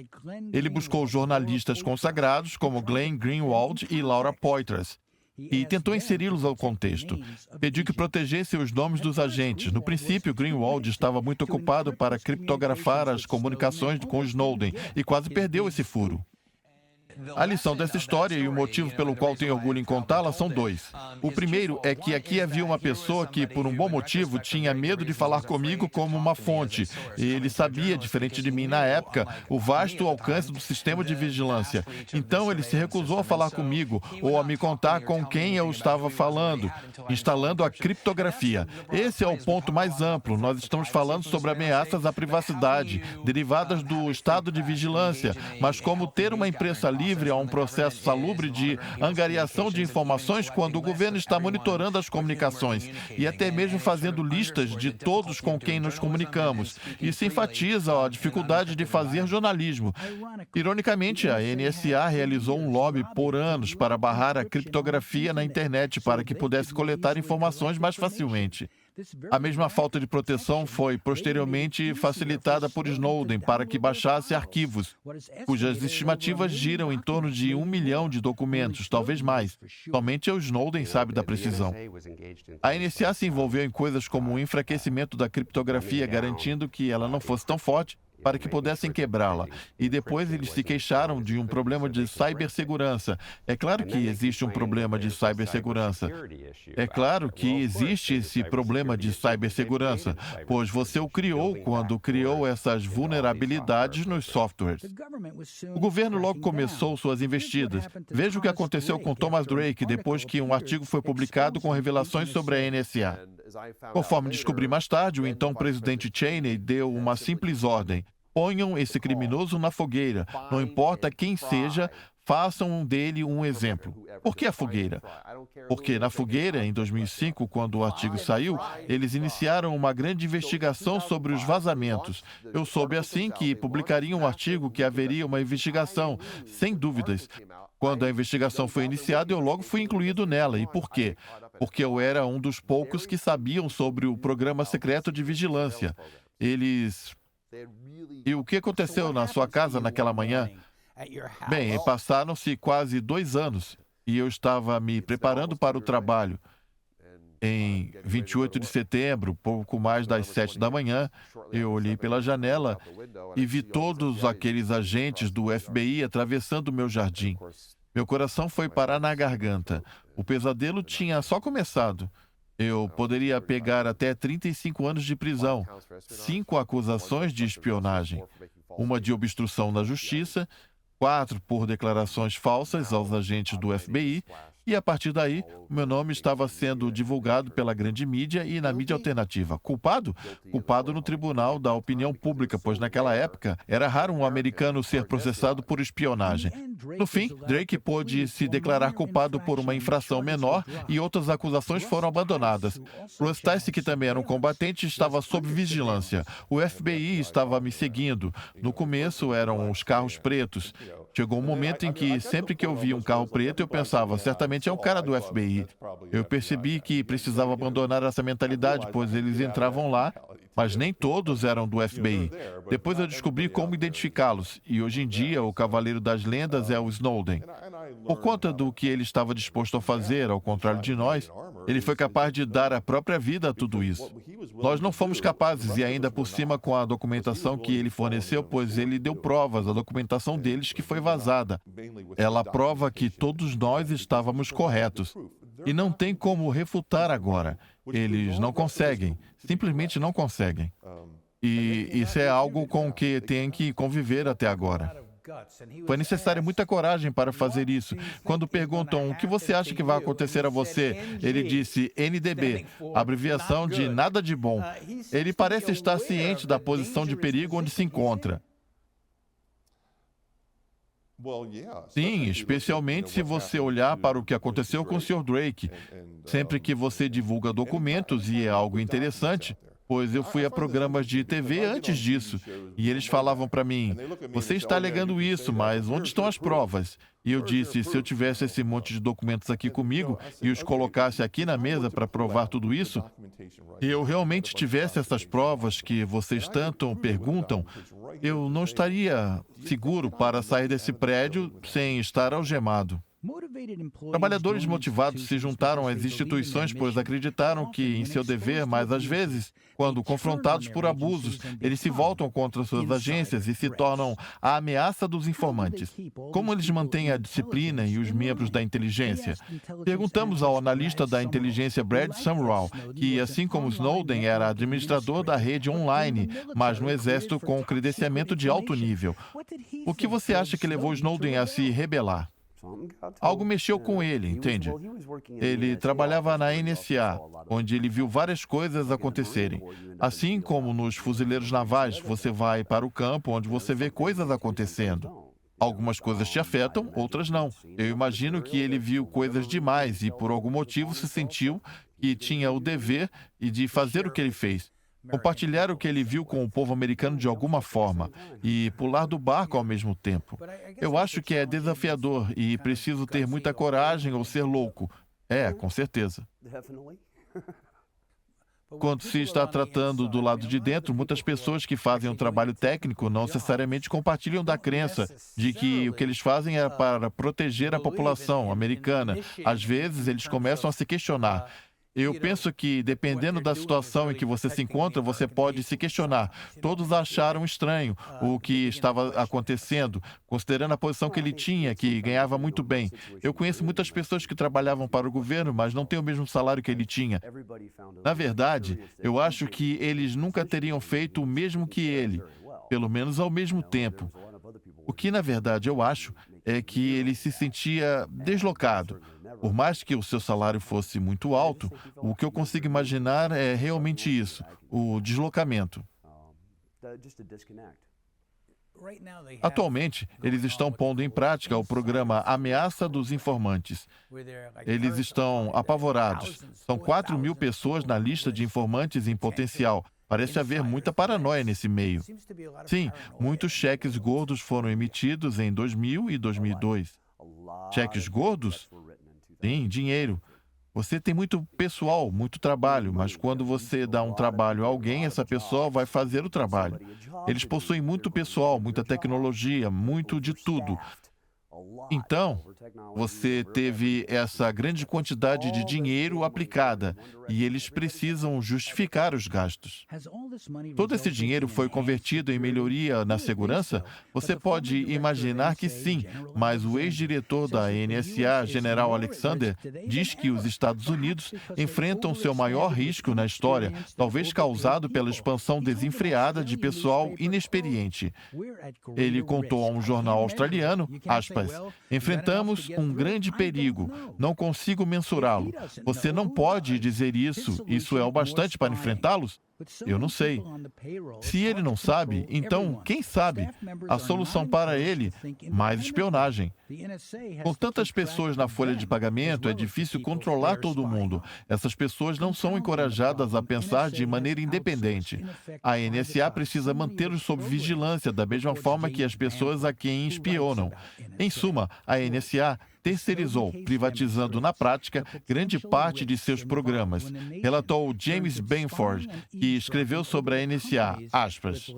Ele buscou jornalistas consagrados como Glenn Greenwald e Laura Poitras e tentou inseri-los ao contexto. Pediu que protegessem os nomes dos agentes. No princípio, Greenwald estava muito ocupado para criptografar as comunicações com Snowden e quase perdeu esse furo. A lição dessa história e o motivo pelo qual tenho orgulho em contá-la são dois. O primeiro é que aqui havia uma pessoa que, por um bom motivo, tinha medo de falar comigo como uma fonte. E ele sabia, diferente de mim na época, o vasto alcance do sistema de vigilância. Então ele se recusou a falar comigo ou a me contar com quem eu estava falando, instalando a criptografia. Esse é o ponto mais amplo. Nós estamos falando sobre ameaças à privacidade, derivadas do estado de vigilância, mas como ter uma imprensa livre a um processo salubre de angariação de informações quando o governo está monitorando as comunicações e até mesmo fazendo listas de todos com quem nos comunicamos. Isso enfatiza a dificuldade de fazer jornalismo. Ironicamente, a NSA realizou um lobby por anos para barrar a criptografia na internet para que pudesse coletar informações mais facilmente. A mesma falta de proteção foi posteriormente facilitada por Snowden para que baixasse arquivos, cujas estimativas giram em torno de 1 milhão de documentos, talvez mais. Somente o Snowden sabe da precisão. A NSA se envolveu em coisas como o enfraquecimento da criptografia, garantindo que ela não fosse tão forte para que pudessem quebrá-la. E depois eles se queixaram de um problema de cibersegurança. É claro que existe um problema de cibersegurança. É claro que existe esse problema de cibersegurança, pois você o criou quando criou essas vulnerabilidades nos softwares. O governo logo começou suas investidas. Veja o que aconteceu com Thomas Drake depois que um artigo foi publicado com revelações sobre a NSA. Conforme descobri mais tarde, o então presidente Cheney deu uma simples ordem: ponham esse criminoso na fogueira. Não importa quem seja, façam dele um exemplo. Por que a fogueira? Porque na fogueira, em 2005, quando o artigo saiu, eles iniciaram uma grande investigação sobre os vazamentos. Eu soube assim que publicariam um artigo que haveria uma investigação, sem dúvidas. Quando a investigação foi iniciada, eu logo fui incluído nela. E por quê? Porque eu era um dos poucos que sabiam sobre o programa secreto de vigilância. E o que aconteceu na sua casa naquela manhã? Bem, passaram-se quase 2 anos e eu estava me preparando para o trabalho. Em 28 de setembro, pouco mais das 7 da manhã, eu olhei pela janela e vi todos aqueles agentes do FBI atravessando o meu jardim. Meu coração foi parar na garganta. O pesadelo tinha só começado. Eu poderia pegar até 35 anos de prisão, 5 acusações de espionagem, uma de obstrução da justiça, 4 por declarações falsas aos agentes do FBI, e a partir daí, o meu nome estava sendo divulgado pela grande mídia e na mídia alternativa. Culpado? Culpado no tribunal da opinião pública, pois naquela época era raro um americano ser processado por espionagem. No fim, Drake pôde se declarar culpado por uma infração menor e outras acusações foram abandonadas. Russ Tice, que também era um combatente, estava sob vigilância. O FBI estava me seguindo. No começo eram os carros pretos. Chegou um momento em que, sempre que eu via um carro preto, eu pensava, certamente é um cara do FBI. Eu percebi que precisava abandonar essa mentalidade, pois eles entravam lá, mas nem todos eram do FBI. Depois eu descobri como identificá-los, e hoje em dia o cavaleiro das lendas é o Snowden. Por conta do que ele estava disposto a fazer, ao contrário de nós, ele foi capaz de dar a própria vida a tudo isso. Nós não fomos capazes, e ainda por cima com a documentação que ele forneceu, pois ele deu provas, a documentação deles que foi vazada. Ela prova que todos nós estávamos corretos. E não tem como refutar agora. Eles não conseguem, simplesmente não conseguem. E isso é algo com que tem que conviver até agora. Foi necessária muita coragem para fazer isso. Quando perguntam o que você acha que vai acontecer a você, ele disse NDB, abreviação de nada de bom. Ele parece estar ciente da posição de perigo onde se encontra. Sim, especialmente se você olhar para o que aconteceu com o Sr. Drake. Sempre que você divulga documentos, e é algo interessante, pois eu fui a programas de TV antes disso, e eles falavam para mim, você está alegando isso, mas onde estão as provas? E eu disse, se eu tivesse esse monte de documentos aqui comigo e os colocasse aqui na mesa para provar tudo isso, e eu realmente tivesse essas provas que vocês tanto perguntam, eu não estaria seguro para sair desse prédio sem estar algemado. Trabalhadores motivados se juntaram às instituições, pois acreditaram que em seu dever, mas às vezes, quando confrontados por abusos, eles se voltam contra suas agências e se tornam a ameaça dos informantes. Como eles mantêm a disciplina e os membros da inteligência? Perguntamos ao analista da inteligência Brad Summerall, que, assim como Snowden, era administrador da rede online, mas no exército com credenciamento de alto nível. O que você acha que levou Snowden a se rebelar? Algo mexeu com ele, entende? Ele trabalhava na NSA, onde ele viu várias coisas acontecerem. Assim como nos fuzileiros navais, você vai para o campo onde você vê coisas acontecendo. Algumas coisas te afetam, outras não. Eu imagino que ele viu coisas demais e, por algum motivo, se sentiu que tinha o dever de fazer o que ele fez. Compartilhar o que ele viu com o povo americano de alguma forma e pular do barco ao mesmo tempo. Eu acho que é desafiador e preciso ter muita coragem ou ser louco. É, com certeza. Quando se está tratando do lado de dentro, muitas pessoas que fazem um trabalho técnico não necessariamente compartilham da crença de que o que eles fazem é para proteger a população americana. Às vezes, eles começam a se questionar. Eu penso que, dependendo da situação em que você se encontra, você pode se questionar. Todos acharam estranho o que estava acontecendo, considerando a posição que ele tinha, que ganhava muito bem. Eu conheço muitas pessoas que trabalhavam para o governo, mas não têm o mesmo salário que ele tinha. Na verdade, eu acho que eles nunca teriam feito o mesmo que ele, pelo menos ao mesmo tempo. O que, na verdade, eu acho é que ele se sentia deslocado. Por mais que o seu salário fosse muito alto, o que eu consigo imaginar é realmente isso, o deslocamento. Atualmente, eles estão pondo em prática o programa Ameaça dos Informantes. Eles estão apavorados. São 4.000 pessoas na lista de informantes em potencial. Parece haver muita paranoia nesse meio. Sim, muitos cheques gordos foram emitidos em 2000 e 2002. Cheques gordos? Sim, dinheiro. Você tem muito pessoal, muito trabalho, mas quando você dá um trabalho a alguém, essa pessoa vai fazer o trabalho. Eles possuem muito pessoal, muita tecnologia, muito de tudo. Então, você teve essa grande quantidade de dinheiro aplicada e eles precisam justificar os gastos. Todo esse dinheiro foi convertido em melhoria na segurança? Você pode imaginar que sim, mas o ex-diretor da NSA, General Alexander, diz que os Estados Unidos enfrentam seu maior risco na história, talvez causado pela expansão desenfreada de pessoal inexperiente. Ele contou a um jornal australiano, aspas, enfrentamos um grande perigo. Não consigo mensurá-lo. Você não pode dizer isso. Isso é o bastante para enfrentá-los? Eu não sei. Se ele não sabe, então quem sabe? A solução para ele, mais espionagem. Com tantas pessoas na folha de pagamento, é difícil controlar todo mundo. Essas pessoas não são encorajadas a pensar de maneira independente. A NSA precisa mantê-los sob vigilância, da mesma forma que as pessoas a quem espionam. Em suma, a NSA terceirizou, privatizando na prática grande parte de seus programas, relatou James Benford, que escreveu sobre a NSA, aspas,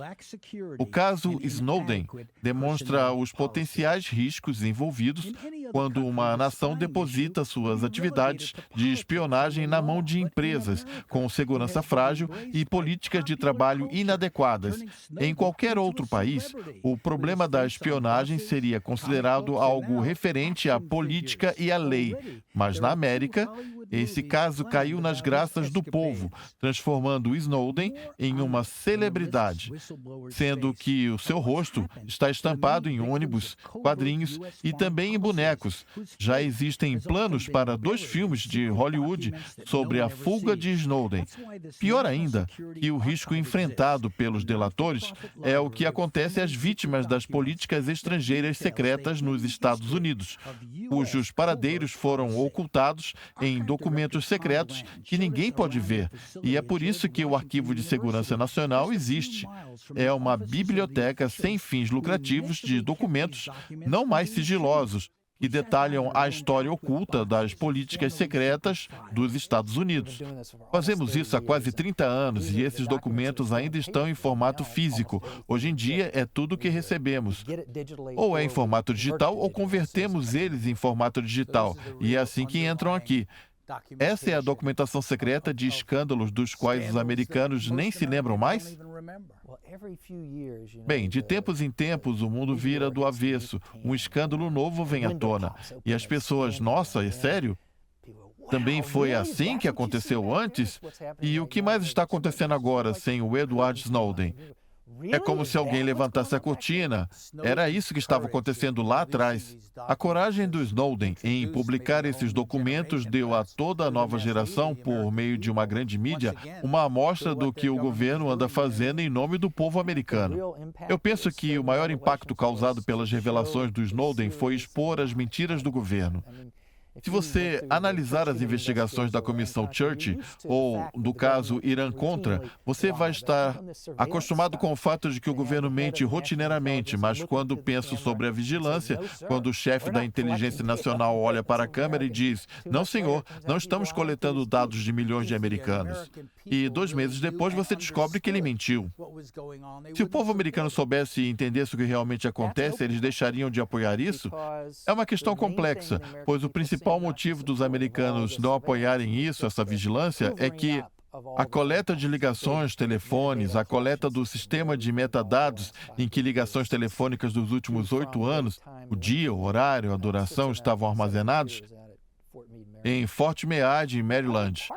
o caso Snowden demonstra os potenciais riscos envolvidos quando uma nação deposita suas atividades de espionagem na mão de empresas com segurança frágil e políticas de trabalho inadequadas. Em qualquer outro país, o problema da espionagem seria considerado algo referente à política e à lei, mas na América, esse caso caiu nas graças do povo, transformando Snowden em uma celebridade, sendo que o seu rosto está estampado em ônibus, quadrinhos e também em bonecos. Já existem planos para 2 filmes de Hollywood sobre a fuga de Snowden. Pior ainda, que o risco enfrentado pelos delatores é o que acontece às vítimas das políticas estrangeiras secretas nos Estados Unidos, cujos paradeiros foram ocultados em documentos secretos que ninguém pode ver. E é por isso que o Arquivo de Segurança Nacional existe. É uma biblioteca sem fins lucrativos de documentos não mais sigilosos, que detalham a história oculta das políticas secretas dos Estados Unidos. Fazemos isso há quase 30 anos e esses documentos ainda estão em formato físico. Hoje em dia, é tudo o que recebemos. Ou é em formato digital ou convertemos eles em formato digital. E é assim que entram aqui. Essa é a documentação secreta de escândalos dos quais os americanos nem se lembram mais? Bem, de tempos em tempos, o mundo vira do avesso. Um escândalo novo vem à tona. E as pessoas, nossa, é sério? Também foi assim que aconteceu antes? E o que mais está acontecendo agora sem o Edward Snowden? É como se alguém levantasse a cortina. Era isso que estava acontecendo lá atrás. A coragem do Snowden em publicar esses documentos deu a toda a nova geração, por meio de uma grande mídia, uma amostra do que o governo anda fazendo em nome do povo americano. Eu penso que o maior impacto causado pelas revelações do Snowden foi expor as mentiras do governo. Se você analisar as investigações da Comissão Church ou do caso Irã-Contra, você vai estar acostumado com o fato de que o governo mente rotineiramente, mas quando penso sobre a vigilância, quando o chefe da inteligência nacional olha para a câmera e diz: "Não, senhor, não estamos coletando dados de milhões de americanos." E 2 meses depois você descobre que ele mentiu. Se o povo americano soubesse e entendesse o que realmente acontece, eles deixariam de apoiar isso? É uma questão complexa, pois o principal motivo dos americanos não apoiarem isso, essa vigilância, é que a coleta de ligações, telefones, a coleta do sistema de metadados em que ligações telefônicas dos últimos 8 anos, o dia, o horário, a duração estavam armazenados em Fort Meade, em Maryland.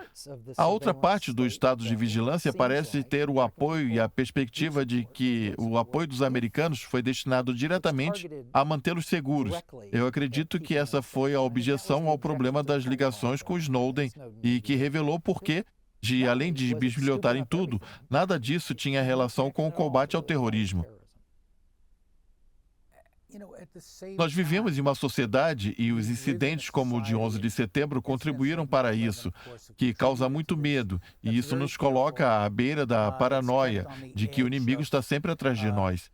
A outra parte do estado de vigilância parece ter o apoio e a perspectiva de que o apoio dos americanos foi destinado diretamente a mantê-los seguros. Eu acredito que essa foi a objeção ao problema das ligações com Snowden e que revelou por que, além de bisbilhotarem tudo, nada disso tinha relação com o combate ao terrorismo. Nós vivemos em uma sociedade e os incidentes como o de 11 de setembro contribuíram para isso, que causa muito medo, e isso nos coloca à beira da paranoia de que o inimigo está sempre atrás de nós.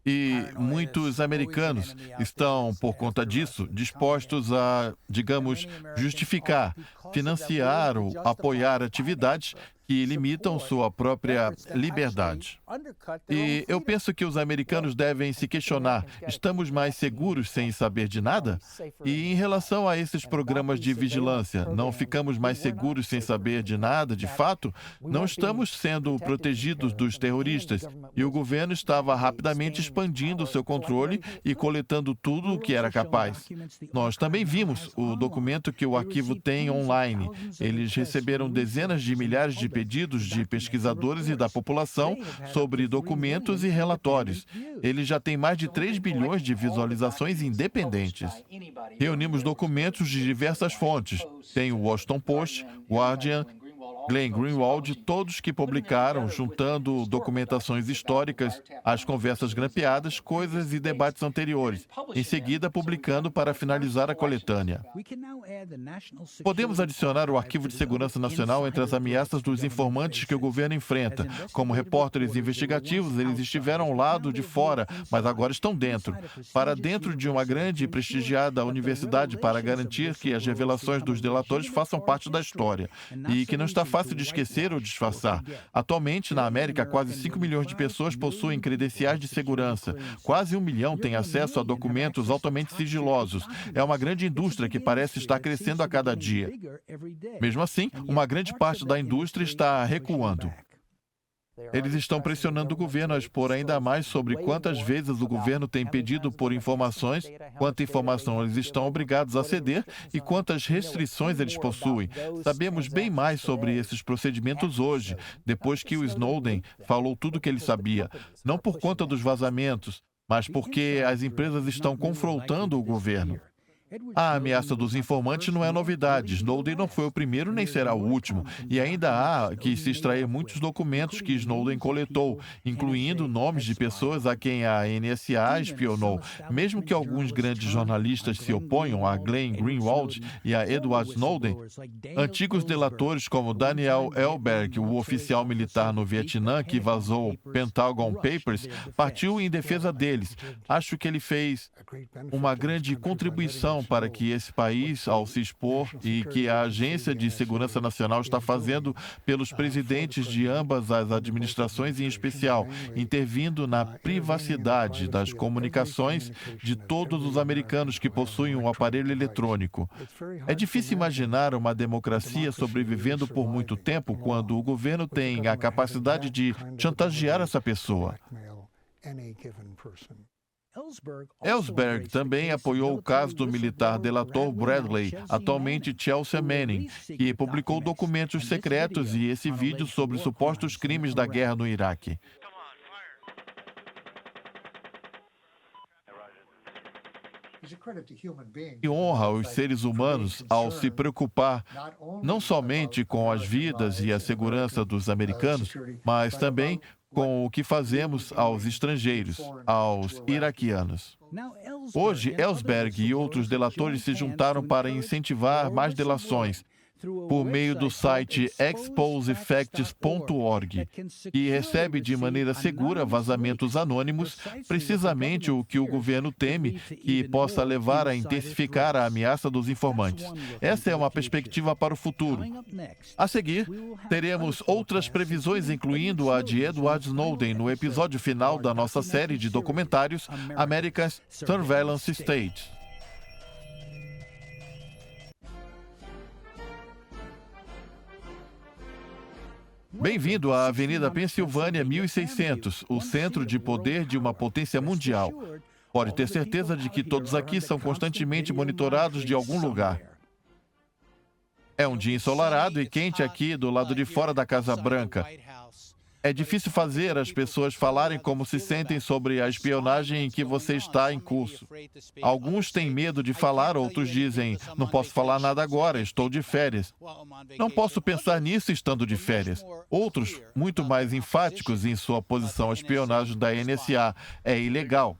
E muitos americanos estão, por conta disso, dispostos a, digamos, justificar, financiar ou apoiar atividades que limitam sua própria liberdade. E eu penso que os americanos devem se questionar: estamos mais seguros sem saber de nada? E em relação a esses programas de vigilância, não ficamos mais seguros sem saber de nada, de fato? Não estamos sendo protegidos dos terroristas, e o governo estava rapidamente expandindo seu controle e coletando tudo o que era capaz. Nós também vimos o documento que o arquivo tem online. Eles receberam dezenas de milhares de pedidos de pesquisadores e da população sobre documentos e relatórios. Ele já tem mais de 3 bilhões de visualizações independentes. Reunimos documentos de diversas fontes. Tem o Washington Post, Guardian, Glenn Greenwald, todos que publicaram, juntando documentações históricas, as conversas grampeadas, coisas e debates anteriores, em seguida publicando para finalizar a coletânea. Podemos adicionar o Arquivo de Segurança Nacional entre as ameaças dos informantes que o governo enfrenta. Como repórteres investigativos, eles estiveram ao lado de fora, mas agora estão dentro. Para dentro de uma grande e prestigiada universidade para garantir que as revelações dos delatores façam parte da história e que não está fácil de esquecer ou disfarçar. Atualmente, na América, quase 5 milhões de pessoas possuem credenciais de segurança. Quase 1 milhão têm acesso a documentos altamente sigilosos. É uma grande indústria que parece estar crescendo a cada dia. Mesmo assim, uma grande parte da indústria está recuando. Eles estão pressionando o governo a expor ainda mais sobre quantas vezes o governo tem pedido por informações, quanta informação eles estão obrigados a ceder e quantas restrições eles possuem. Sabemos bem mais sobre esses procedimentos hoje, depois que o Snowden falou tudo o que ele sabia. Não por conta dos vazamentos, mas porque as empresas estão confrontando o governo. A ameaça dos informantes não é novidade. Snowden não foi o primeiro nem será o último. E ainda há que se extrair muitos documentos que Snowden coletou, incluindo nomes de pessoas a quem a NSA espionou. Mesmo que alguns grandes jornalistas se oponham a Glenn Greenwald e a Edward Snowden, antigos delatores como Daniel Ellsberg, o oficial militar no Vietnã que vazou Pentagon Papers, partiu em defesa deles. Acho que ele fez uma grande contribuição para que esse país, ao se expor, e que a Agência de Segurança Nacional está fazendo pelos presidentes de ambas as administrações, em especial, intervindo na privacidade das comunicações de todos os americanos que possuem um aparelho eletrônico. É difícil imaginar uma democracia sobrevivendo por muito tempo quando o governo tem a capacidade de chantagear essa pessoa. Ellsberg também apoiou o caso do militar delator Bradley, atualmente Chelsea Manning, que publicou documentos secretos e esse vídeo sobre supostos crimes da guerra no Iraque. E honra os seres humanos ao se preocupar não somente com as vidas e a segurança dos americanos, mas também com o que fazemos aos estrangeiros, aos iraquianos. Hoje, Ellsberg e outros delatores se juntaram para incentivar mais delações por meio do site exposefacts.org, que recebe de maneira segura vazamentos anônimos, precisamente o que o governo teme que possa levar a intensificar a ameaça dos informantes. Essa é uma perspectiva para o futuro. A seguir, teremos outras previsões, incluindo a de Edward Snowden, no episódio final da nossa série de documentários America's Surveillance State. Bem-vindo à Avenida Pensilvânia 1600, o centro de poder de uma potência mundial. Pode ter certeza de que todos aqui são constantemente monitorados de algum lugar. É um dia ensolarado e quente aqui do lado de fora da Casa Branca. É difícil fazer as pessoas falarem como se sentem sobre a espionagem em que você está em curso. Alguns têm medo de falar, outros dizem, não posso falar nada agora, estou de férias. Não posso pensar nisso estando de férias. Outros, muito mais enfáticos em sua posição à espionagem da NSA, é ilegal.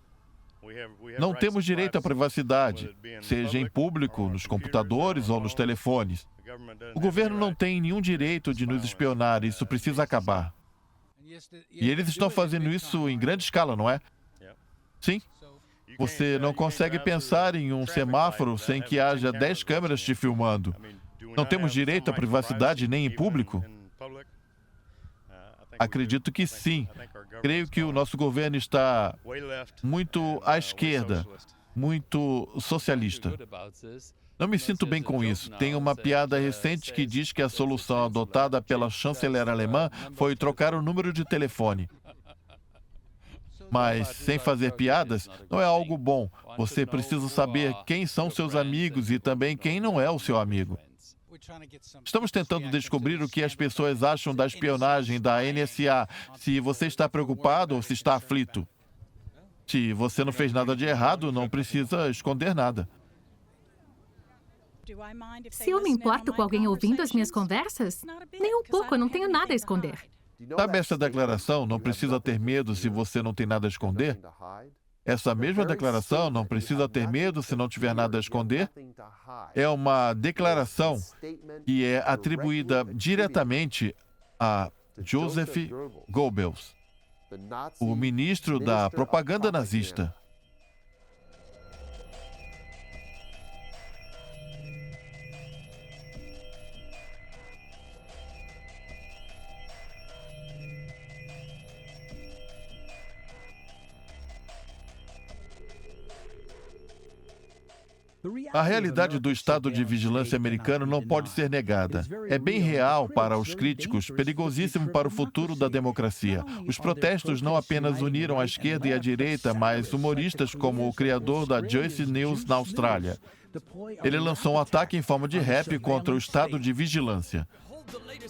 Não temos direito à privacidade, seja em público, nos computadores ou nos telefones. O governo não tem nenhum direito de nos espionar, isso precisa acabar. E eles estão fazendo isso em grande escala, não é? Sim. Você não consegue pensar em um semáforo sem que haja 10 câmeras te filmando. Não temos direito à privacidade nem em público? Acredito que sim. Creio que o nosso governo está muito à esquerda, muito socialista. Não me sinto bem com isso. Tem uma piada recente que diz que a solução adotada pela chanceler alemã foi trocar o número de telefone. Mas, sem fazer piadas, não é algo bom. Você precisa saber quem são seus amigos e também quem não é o seu amigo. Estamos tentando descobrir o que as pessoas acham da espionagem da NSA, se você está preocupado ou se está aflito. Se você não fez nada de errado, não precisa esconder nada. Se eu me importo com alguém ouvindo as minhas conversas? Nem um pouco, eu não tenho nada a esconder. Sabe essa declaração, não precisa ter medo se você não tem nada a esconder? Essa mesma declaração, não precisa ter medo se não tiver nada a esconder, é uma declaração que é atribuída diretamente a Joseph Goebbels, o ministro da propaganda nazista. A realidade do estado de vigilância americano não pode ser negada. É bem real para os críticos, perigosíssimo para o futuro da democracia. Os protestos não apenas uniram a esquerda e a direita, mas humoristas como o criador da Joyce News na Austrália. Ele lançou um ataque em forma de rap contra o estado de vigilância.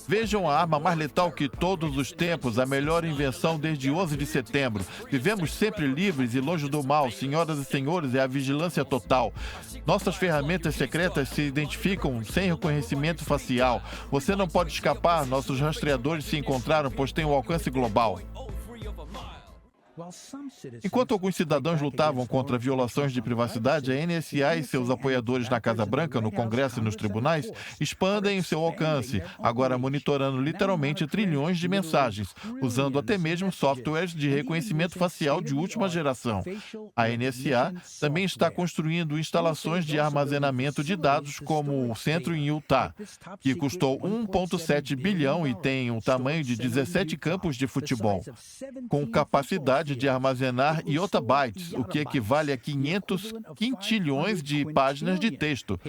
Vejam a arma mais letal que todos os tempos, a melhor invenção desde 11 de setembro. Vivemos sempre livres e longe do mal, senhoras e senhores, é a vigilância total. Nossas ferramentas secretas se identificam sem reconhecimento facial. Você não pode escapar, nossos rastreadores se encontraram, pois têm um alcance global. Enquanto alguns cidadãos lutavam contra violações de privacidade, a NSA e seus apoiadores na Casa Branca, no Congresso e nos tribunais expandem seu alcance, agora monitorando literalmente trilhões de mensagens, usando até mesmo softwares de reconhecimento facial de última geração. A NSA também está construindo instalações de armazenamento de dados como o centro em Utah, que custou 1,7 bilhão e tem o tamanho de 17 campos de futebol, com capacidade de armazenar iotabytes, o que equivale a 500 quintilhões de páginas de texto.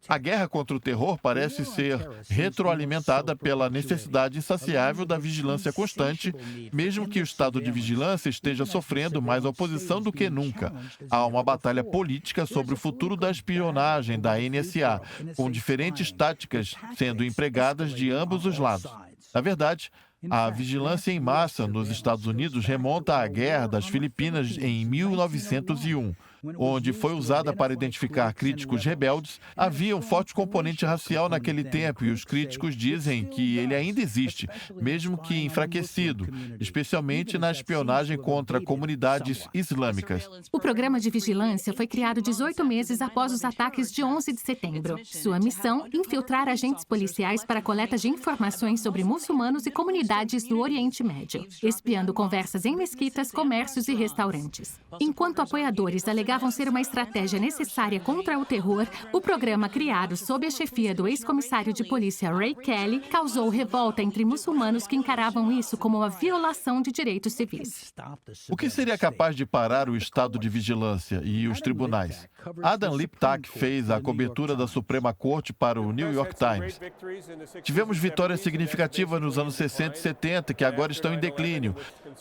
A guerra contra o terror parece ser retroalimentada pela necessidade insaciável da vigilância constante, mesmo que o estado de vigilância esteja sofrendo mais oposição do que nunca. Há uma batalha política sobre o futuro da espionagem da NSA, com diferentes táticas sendo empregadas de ambos os lados. Na verdade, a vigilância em massa nos Estados Unidos remonta à Guerra das Filipinas em 1901. onde foi usada para identificar críticos rebeldes, havia um forte componente racial naquele tempo e os críticos dizem que ele ainda existe, mesmo que enfraquecido, especialmente na espionagem contra comunidades islâmicas. O programa de vigilância foi criado 18 meses após os ataques de 11 de setembro. Sua missão, infiltrar agentes policiais para a coleta de informações sobre muçulmanos e comunidades do Oriente Médio, espiando conversas em mesquitas, comércios e restaurantes. Enquanto apoiadores alegavam ser uma estratégia necessária contra o terror, o programa criado sob a chefia do ex-comissário de polícia Ray Kelly causou revolta entre muçulmanos que encaravam isso como uma violação de direitos civis. O que seria capaz de parar o estado de vigilância e os tribunais? Adam Liptak fez a cobertura da Suprema Corte para o New York Times. Tivemos vitórias significativas nos anos 60 e 70 que agora estão em declínio.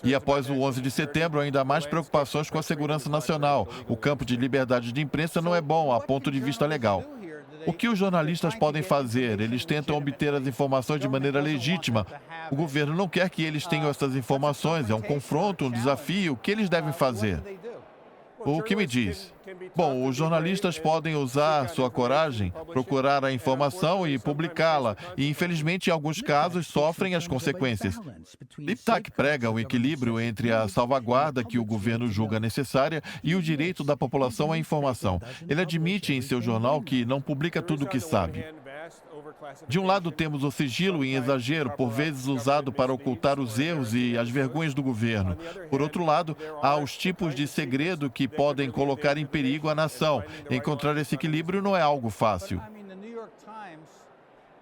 E após o 11 de setembro, ainda mais preocupações com a segurança nacional. O campo de liberdade de imprensa não é bom, a ponto de vista legal. O que os jornalistas podem fazer? Eles tentam obter as informações de maneira legítima. O governo não quer que eles tenham essas informações. É um confronto, um desafio. O que eles devem fazer? O que me diz? Bom, os jornalistas podem usar sua coragem, procurar a informação e publicá-la, e infelizmente em alguns casos sofrem as consequências. Liptak prega um equilíbrio entre a salvaguarda que o governo julga necessária e o direito da população à informação. Ele admite em seu jornal que não publica tudo o que sabe. De um lado, temos o sigilo em exagero, por vezes usado para ocultar os erros e as vergonhas do governo. Por outro lado, há os tipos de segredo que podem colocar em perigo a nação. Encontrar esse equilíbrio não é algo fácil.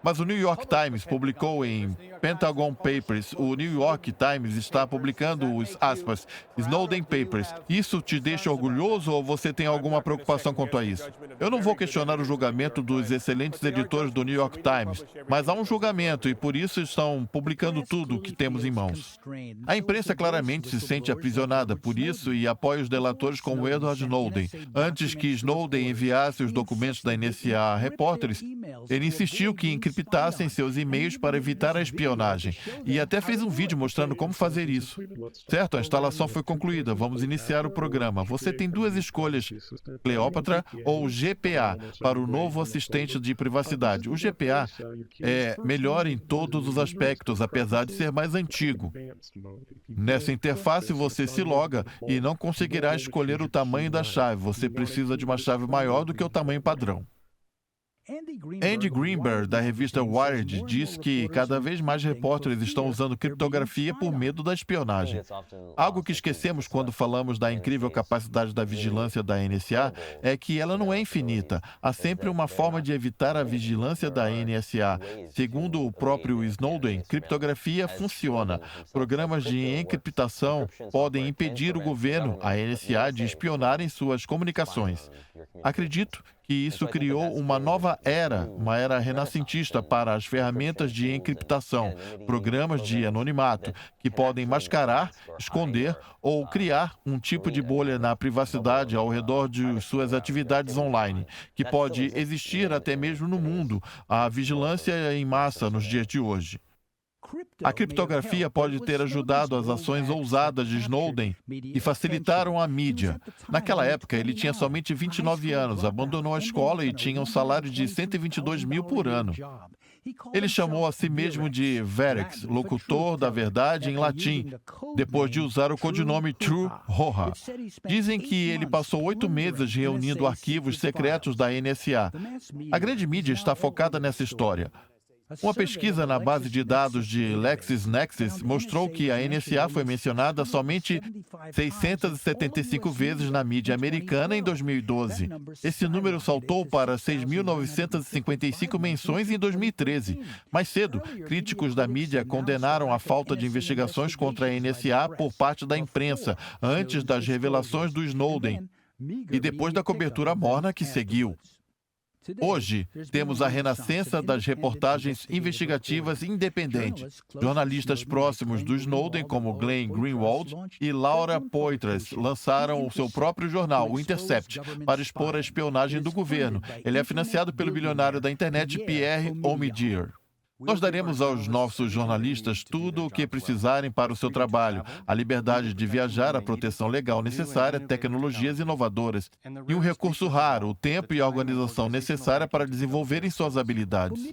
Mas o New York Times publicou em Pentagon Papers. O New York Times está publicando os, aspas, Snowden Papers. Isso te deixa orgulhoso ou você tem alguma preocupação quanto a isso? Eu não vou questionar o julgamento dos excelentes editores do New York Times, mas há um julgamento e por isso estão publicando tudo o que temos em mãos. A imprensa claramente se sente aprisionada por isso e apoia os delatores como Edward Snowden. Antes que Snowden enviasse os documentos da NSA a repórteres, ele insistiu que encriptassem seus e-mails para evitar a espionagem e até fez um vídeo mostrando como fazer isso. Certo, a instalação foi concluída. Vamos iniciar o programa. Você tem duas escolhas, Cleópatra ou GPA, para o novo assistente de privacidade. O GPA é melhor em todos os aspectos, apesar de ser mais antigo. Nessa interface, você se loga e não conseguirá escolher o tamanho da chave. Você precisa de uma chave maior do que o tamanho padrão. Andy Greenberg, da revista Wired, diz que cada vez mais repórteres estão usando criptografia por medo da espionagem. Algo que esquecemos quando falamos da incrível capacidade da vigilância da NSA é que ela não é infinita. Há sempre uma forma de evitar a vigilância da NSA. Segundo o próprio Snowden, criptografia funciona. Programas de encriptação podem impedir o governo, a NSA, de espionarem suas comunicações. Acredito que isso criou uma nova era, uma era renascentista para as ferramentas de encriptação, programas de anonimato, que podem mascarar, esconder ou criar um tipo de bolha na privacidade ao redor de suas atividades online, que pode existir até mesmo no mundo, a vigilância em massa nos dias de hoje. A criptografia pode ter ajudado as ações ousadas de Snowden e facilitaram a mídia. Naquela época, ele tinha somente 29 anos, abandonou a escola e tinha um salário de 122 mil por ano. Ele chamou a si mesmo de Verex, locutor da verdade em latim, depois de usar o codinome True Roja. Dizem que ele passou 8 meses reunindo arquivos secretos da NSA. A grande mídia está focada nessa história. Uma pesquisa na base de dados de LexisNexis mostrou que a NSA foi mencionada somente 675 vezes na mídia americana em 2012. Esse número saltou para 6.955 menções em 2013. Mais cedo, críticos da mídia condenaram a falta de investigações contra a NSA por parte da imprensa, antes das revelações do Snowden e depois da cobertura morna que seguiu. Hoje, temos a renascença das reportagens investigativas independentes. Jornalistas próximos do Snowden, como Glenn Greenwald e Laura Poitras, lançaram o seu próprio jornal, o Intercept, para expor a espionagem do governo. Ele é financiado pelo bilionário da internet Pierre Omidyar. Nós daremos aos nossos jornalistas tudo o que precisarem para o seu trabalho, a liberdade de viajar, a proteção legal necessária, tecnologias inovadoras e um recurso raro, o tempo e a organização necessária para desenvolverem suas habilidades.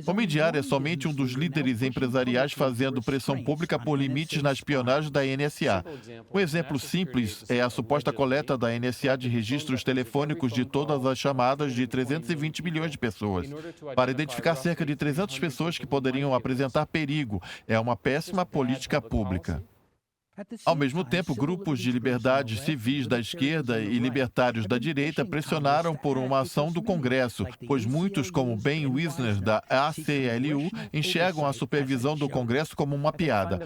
O Midyar é somente um dos líderes empresariais fazendo pressão pública por limites na espionagem da NSA. Um exemplo simples é a suposta coleta da NSA de registros telefônicos de todas as chamadas de 320 milhões de pessoas, para identificar cerca de 300 pessoas que poderiam apresentar perigo. É uma péssima política pública. Ao mesmo tempo, grupos de liberdades civis da esquerda e libertários da direita pressionaram por uma ação do Congresso, pois muitos, como Ben Wisner, da ACLU, enxergam a supervisão do Congresso como uma piada.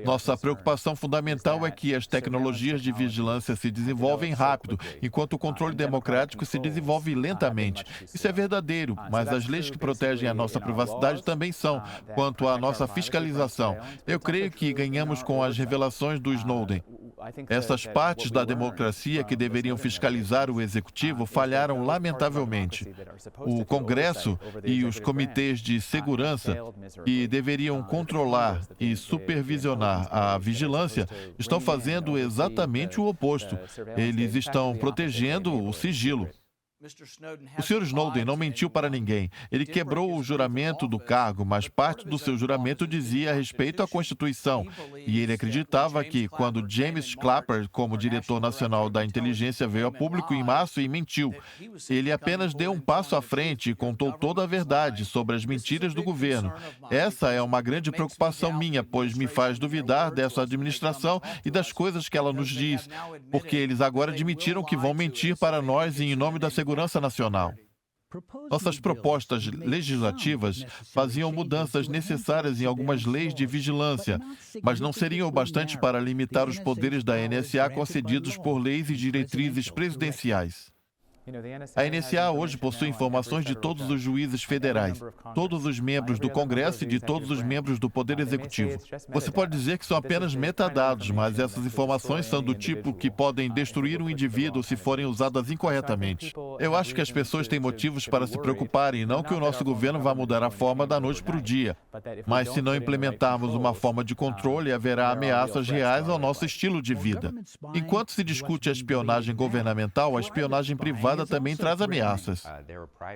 Nossa preocupação fundamental é que as tecnologias de vigilância se desenvolvem rápido, enquanto o controle democrático se desenvolve lentamente. Isso é verdadeiro, mas as leis que protegem a nossa privacidade também são, quanto à nossa fiscalização. Eu creio que ganhamos com as revelações do Snowden. Essas partes da democracia que deveriam fiscalizar o executivo falharam lamentavelmente. O Congresso e os comitês de segurança, que deveriam controlar e supervisionar a vigilância, estão fazendo exatamente o oposto. Eles estão protegendo o sigilo. O Sr. Snowden não mentiu para ninguém. Ele quebrou o juramento do cargo, mas parte do seu juramento dizia a respeito à Constituição. E ele acreditava que, quando James Clapper, como diretor nacional da inteligência, veio a público em março e mentiu, ele apenas deu um passo à frente e contou toda a verdade sobre as mentiras do governo. Essa é uma grande preocupação minha, pois me faz duvidar dessa administração e das coisas que ela nos diz, porque eles agora admitiram que vão mentir para nós em nome da segurança nacional. Nossas propostas legislativas faziam mudanças necessárias em algumas leis de vigilância, mas não seriam o bastante para limitar os poderes da NSA concedidos por leis e diretrizes presidenciais. A NSA hoje possui informações de todos os juízes federais, todos os membros do Congresso e de todos os membros do Poder Executivo. Você pode dizer que são apenas metadados, mas essas informações são do tipo que podem destruir um indivíduo se forem usadas incorretamente. Eu acho que as pessoas têm motivos para se preocuparem, não que o nosso governo vá mudar a forma da noite para o dia. Mas se não implementarmos uma forma de controle, haverá ameaças reais ao nosso estilo de vida. Enquanto se discute a espionagem governamental, a espionagem privada também traz ameaças.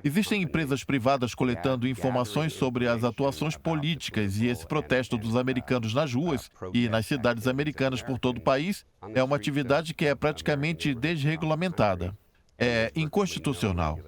Existem empresas privadas coletando informações sobre as atuações políticas e esse protesto dos americanos nas ruas e nas cidades americanas por todo o país é uma atividade que é praticamente desregulamentada. É inconstitucional.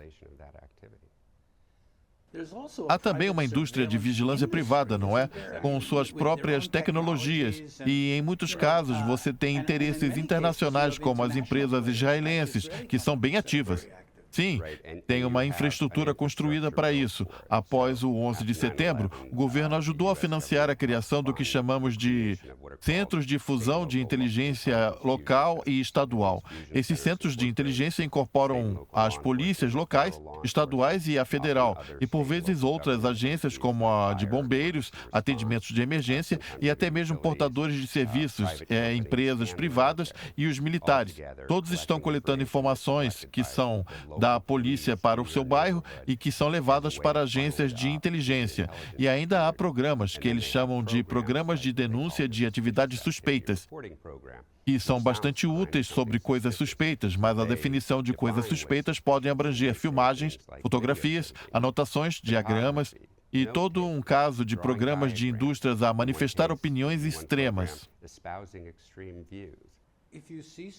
Há também uma indústria de vigilância privada, não é? Com suas próprias tecnologias. E, em muitos casos, você tem interesses internacionais, como as empresas israelenses, que são bem ativas. Sim, tem uma infraestrutura construída para isso. Após o 11 de setembro, o governo ajudou a financiar a criação do que chamamos de Centros de Fusão de Inteligência Local e Estadual. Esses centros de inteligência incorporam as polícias locais, estaduais e a federal, e por vezes outras agências como a de bombeiros, atendimentos de emergência e até mesmo portadores de serviços, empresas privadas e os militares. Todos estão coletando informações que são da polícia para o seu bairro e que são levadas para agências de inteligência. E ainda há programas que eles chamam de programas de denúncia de atividades suspeitas, que são bastante úteis sobre coisas suspeitas, mas a definição de coisas suspeitas pode abranger filmagens, fotografias, anotações, diagramas e todo um caso de programas de indústrias a manifestar opiniões extremas.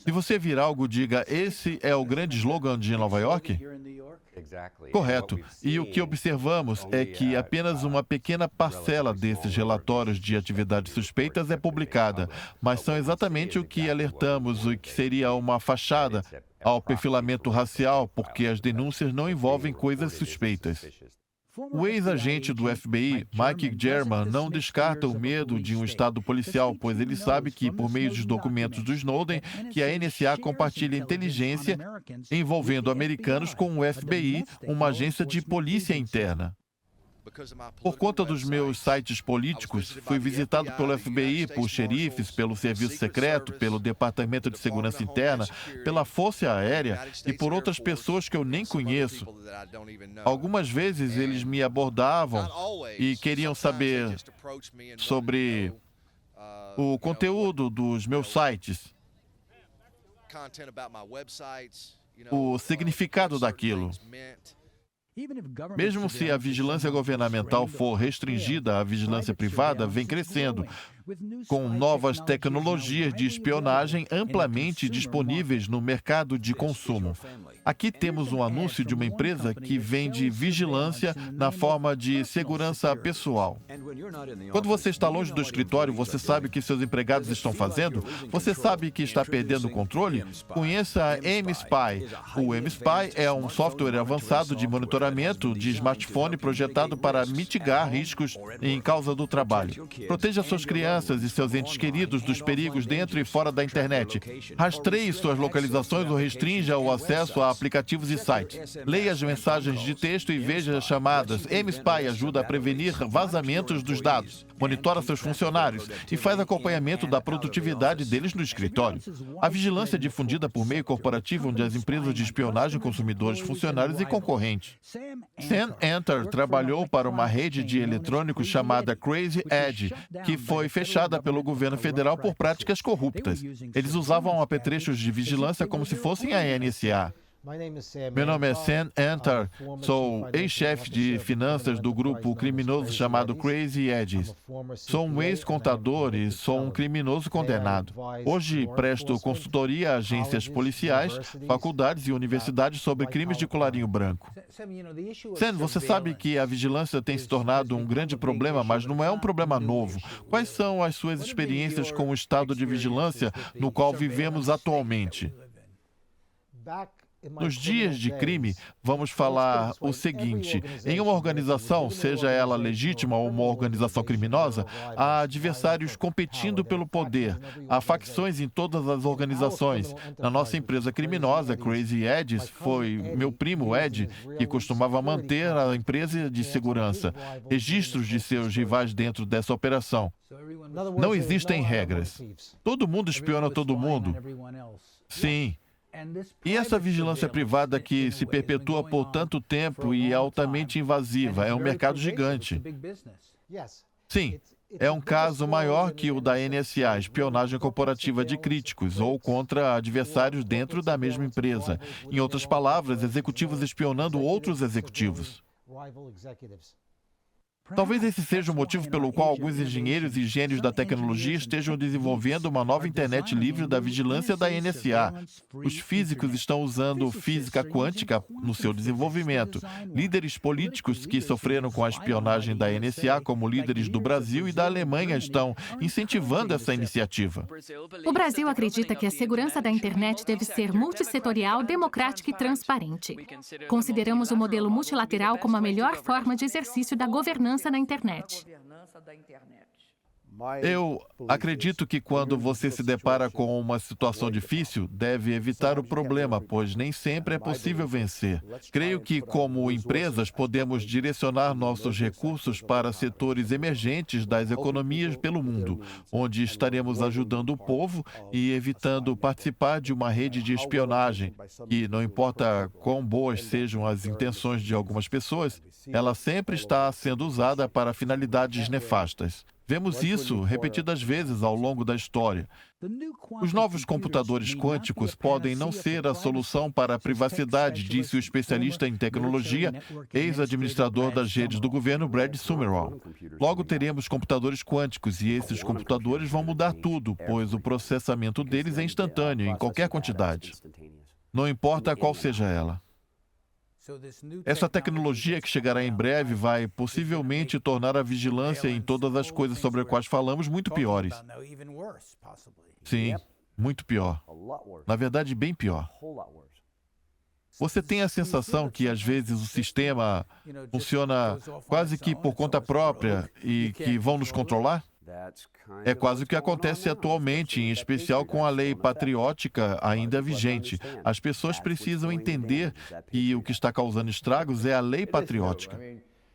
Se você vir algo, diga, esse é o grande slogan de Nova York? Correto. E o que observamos é que apenas uma pequena parcela desses relatórios de atividades suspeitas é publicada, mas são exatamente o que alertamos, o que seria uma fachada ao perfilamento racial, porque as denúncias não envolvem coisas suspeitas. O ex-agente do FBI, Mike German, não descarta o medo de um estado policial, pois ele sabe que, por meio dos documentos do Snowden, que a NSA compartilha inteligência envolvendo americanos com o FBI, uma agência de polícia interna. Por conta dos meus sites políticos, fui visitado pelo FBI, por xerifes, pelo Serviço Secreto, pelo Departamento de Segurança Interna, pela Força Aérea e por outras pessoas que eu nem conheço. Algumas vezes eles me abordavam e queriam saber sobre o conteúdo dos meus sites, o significado daquilo. Mesmo se a vigilância governamental for restringida, a vigilância privada vem crescendo, com novas tecnologias de espionagem amplamente disponíveis no mercado de consumo. Aqui temos um anúncio de uma empresa que vende vigilância na forma de segurança pessoal. Quando você está longe do escritório, você sabe o que seus empregados estão fazendo? Você sabe que está perdendo o controle? Conheça a M-Spy. O M-Spy é um software avançado de monitoramento de smartphone projetado para mitigar riscos em causa do trabalho. Proteja suas crianças e seus entes queridos dos perigos dentro e fora da internet. Rastreie suas localizações ou restrinja o acesso a aplicativos e sites. Leia as mensagens de texto e veja as chamadas. M-Spy ajuda a prevenir vazamentos dos dados, monitora seus funcionários e faz acompanhamento da produtividade deles no escritório. A vigilância é difundida por meio corporativo onde as empresas de espionagem, consumidores, funcionários e concorrentes. Sam Enter trabalhou para uma rede de eletrônicos chamada Crazy Edge, que foi fechada pelo governo federal por práticas corruptas. Eles usavam apetrechos de vigilância como se fossem a NSA. Meu nome é Sam Enter, sou ex-chefe de finanças do grupo criminoso chamado Crazy Edge. Sou um ex-contador e sou um criminoso condenado. Hoje presto consultoria a agências policiais, faculdades e universidades sobre crimes de colarinho branco. Sam, você sabe que a vigilância tem se tornado um grande problema, mas não é um problema novo. Quais são as suas experiências com o estado de vigilância no qual vivemos atualmente? Nos dias de crime, vamos falar o seguinte: em uma organização, seja ela legítima ou uma organização criminosa, há adversários competindo pelo poder, há facções em todas as organizações. Na nossa empresa criminosa, Crazy Edge, foi meu primo Ed que costumava manter a empresa de segurança, registros de seus rivais dentro dessa operação. Não existem regras. Todo mundo espiona todo mundo. Sim. E essa vigilância privada que se perpetua por tanto tempo e é altamente invasiva, é um mercado gigante. Sim, é um caso maior que o da NSA, espionagem corporativa de críticos ou contra adversários dentro da mesma empresa. Em outras palavras, executivos espionando outros executivos. Talvez esse seja o motivo pelo qual alguns engenheiros e gênios da tecnologia estejam desenvolvendo uma nova internet livre da vigilância da NSA. Os físicos estão usando física quântica no seu desenvolvimento. Líderes políticos que sofreram com a espionagem da NSA, como líderes do Brasil e da Alemanha, estão incentivando essa iniciativa. O Brasil acredita que a segurança da internet deve ser multissetorial, democrática e transparente. Consideramos o modelo multilateral como a melhor forma de exercício da governança na internet. Eu acredito que quando você se depara com uma situação difícil, deve evitar o problema, pois nem sempre é possível vencer. Creio que, como empresas, podemos direcionar nossos recursos para setores emergentes das economias pelo mundo, onde estaremos ajudando o povo e evitando participar de uma rede de espionagem, que, não importa quão boas sejam as intenções de algumas pessoas, ela sempre está sendo usada para finalidades nefastas. Vemos isso repetidas vezes ao longo da história. Os novos computadores quânticos podem não ser a solução para a privacidade, disse o especialista em tecnologia, ex-administrador das redes do governo Brad Summerall. Logo teremos computadores quânticos e esses computadores vão mudar tudo, pois o processamento deles é instantâneo, em qualquer quantidade. Não importa qual seja ela. Essa tecnologia que chegará em breve vai possivelmente tornar a vigilância em todas as coisas sobre as quais falamos muito piores. Sim, muito pior. Na verdade, bem pior. Você tem a sensação que, às vezes, o sistema funciona quase que por conta própria e que vão nos controlar? É quase o que acontece atualmente, em especial com a lei patriótica ainda vigente. As pessoas precisam entender que o que está causando estragos é a lei patriótica.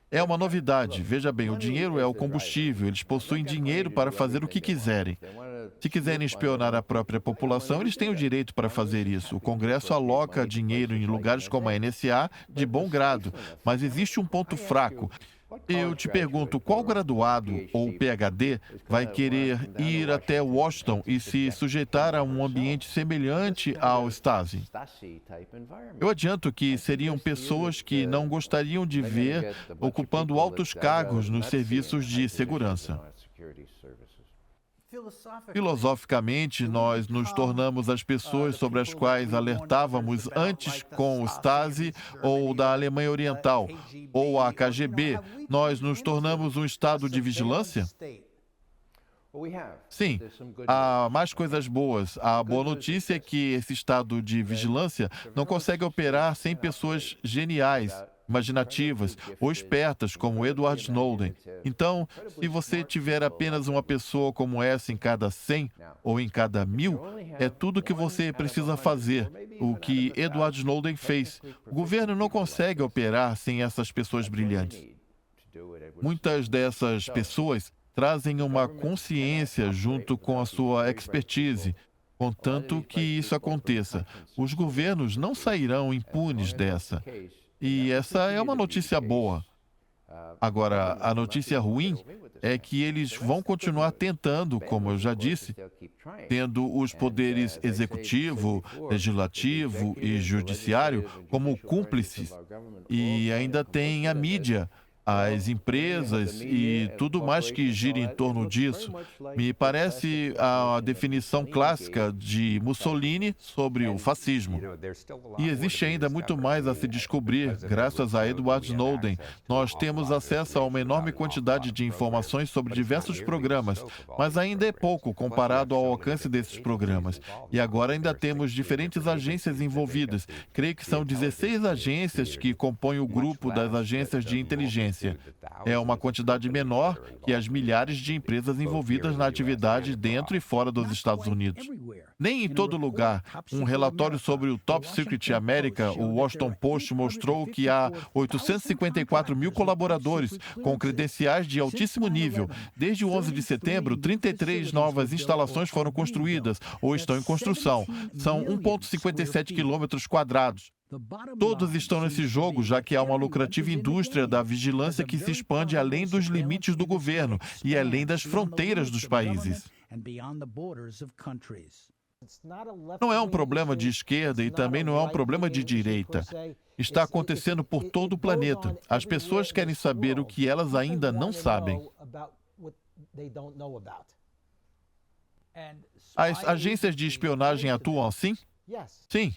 É uma novidade. Veja bem, o dinheiro é o combustível. Eles possuem dinheiro para fazer o que quiserem. Se quiserem espionar a própria população, eles têm o direito para fazer isso. O Congresso aloca dinheiro em lugares como a NSA de bom grado, mas existe um ponto fraco. Eu te pergunto, qual graduado ou PhD vai querer ir até Washington e se sujeitar a um ambiente semelhante ao Stasi? Eu adianto que seriam pessoas que não gostariam de ver ocupando altos cargos nos serviços de segurança. Filosoficamente, nós nos tornamos as pessoas sobre as quais alertávamos antes com o Stasi ou da Alemanha Oriental, ou a KGB. Nós nos tornamos um estado de vigilância? Sim, há mais coisas boas. A boa notícia é que esse estado de vigilância não consegue operar sem pessoas geniais, imaginativas ou espertas, como Edward Snowden. Então, se você tiver apenas uma pessoa como essa em cada 100 ou em cada 1000, é tudo que você precisa fazer, o que Edward Snowden fez. O governo não consegue operar sem essas pessoas brilhantes. Muitas dessas pessoas trazem uma consciência junto com a sua expertise. Contanto que isso aconteça, os governos não sairão impunes dessa. E essa é uma notícia boa. Agora, a notícia ruim é que eles vão continuar tentando, como eu já disse, tendo os poderes executivo, legislativo e judiciário como cúmplices. E ainda tem a mídia, as empresas e tudo mais que gira em torno disso. Me parece a definição clássica de Mussolini sobre o fascismo. E existe ainda muito mais a se descobrir, graças a Edward Snowden. Nós temos acesso a uma enorme quantidade de informações sobre diversos programas, mas ainda é pouco comparado ao alcance desses programas. E agora ainda temos diferentes agências envolvidas. Creio que são 16 agências que compõem o grupo das agências de inteligência. É uma quantidade menor que as milhares de empresas envolvidas na atividade dentro e fora dos Estados Unidos. Nem em todo lugar. Um relatório sobre o Top Secret América, o Washington Post, mostrou que há 854 mil colaboradores com credenciais de altíssimo nível. Desde o 11 de setembro, 33 novas instalações foram construídas ou estão em construção. São 1,57 quilômetros quadrados. Todos estão nesse jogo, já que há uma lucrativa indústria da vigilância que se expande além dos limites do governo e além das fronteiras dos países. Não é um problema de esquerda e também não é um problema de direita. Está acontecendo por todo o planeta. As pessoas querem saber o que elas ainda não sabem. As agências de espionagem atuam assim? Sim.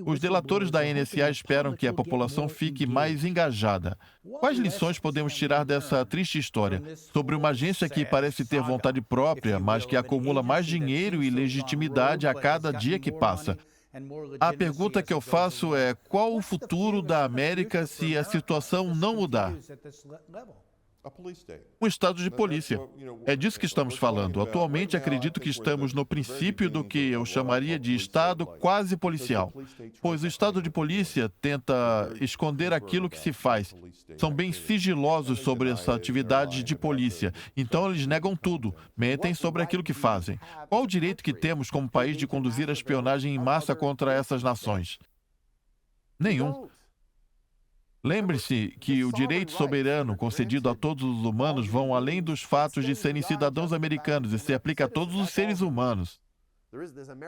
Os delatores da NSA esperam que a população fique mais engajada. Quais lições podemos tirar dessa triste história sobre uma agência que parece ter vontade própria, mas que acumula mais dinheiro e legitimidade a cada dia que passa? A pergunta que eu faço é: qual o futuro da América se a situação não mudar? Um estado de polícia. É disso que estamos falando. Atualmente, acredito que estamos no princípio do que eu chamaria de estado quase policial, pois o estado de polícia tenta esconder aquilo que se faz. São bem sigilosos sobre essa atividade de polícia, então eles negam tudo, mentem sobre aquilo que fazem. Qual o direito que temos como país de conduzir a espionagem em massa contra essas nações? Nenhum. Lembre-se que o direito soberano concedido a todos os humanos vão além dos fatos de serem cidadãos americanos e se aplica a todos os seres humanos.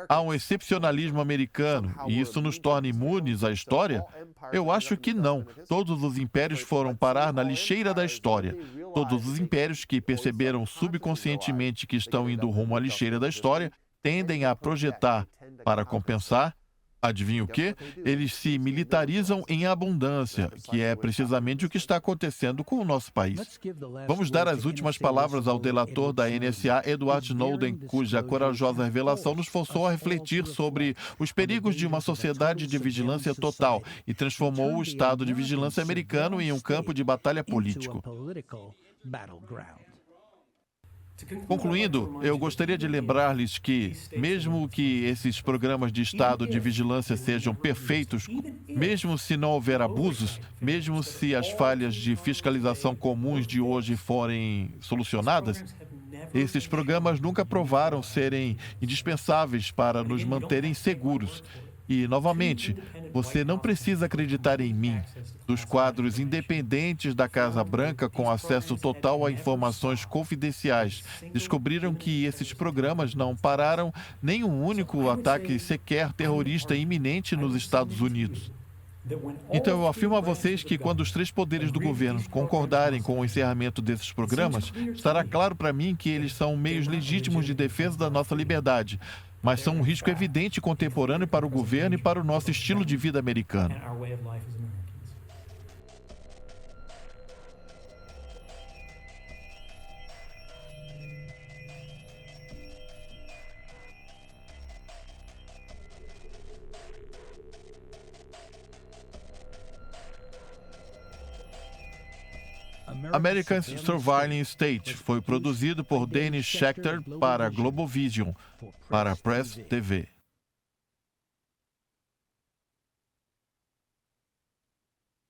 Há um excepcionalismo americano e isso nos torna imunes à história? Eu acho que não. Todos os impérios foram parar na lixeira da história. Todos os impérios que perceberam subconscientemente que estão indo rumo à lixeira da história tendem a projetar para compensar. Adivinha o quê? Eles se militarizam em abundância, que é precisamente o que está acontecendo com o nosso país. Vamos dar as últimas palavras ao delator da NSA, Edward Snowden, cuja corajosa revelação nos forçou a refletir sobre os perigos de uma sociedade de vigilância total e transformou o estado de vigilância americano em um campo de batalha político. Concluindo, eu gostaria de lembrar-lhes que, mesmo que esses programas de Estado de vigilância sejam perfeitos, mesmo se não houver abusos, mesmo se as falhas de fiscalização comuns de hoje forem solucionadas, esses programas nunca provaram serem indispensáveis para nos manterem seguros. E, novamente, você não precisa acreditar em mim. Dos quadros independentes da Casa Branca com acesso total a informações confidenciais, descobriram que esses programas não pararam nenhum único ataque sequer terrorista iminente nos Estados Unidos. Então, eu afirmo a vocês que quando os três poderes do governo concordarem com o encerramento desses programas, estará claro para mim que eles são meios legítimos de defesa da nossa liberdade, mas são um risco evidente e contemporâneo para o governo e para o nosso estilo de vida americano. American Surveillance State foi produzido por Dennis Schechter para Globovision, para Press TV.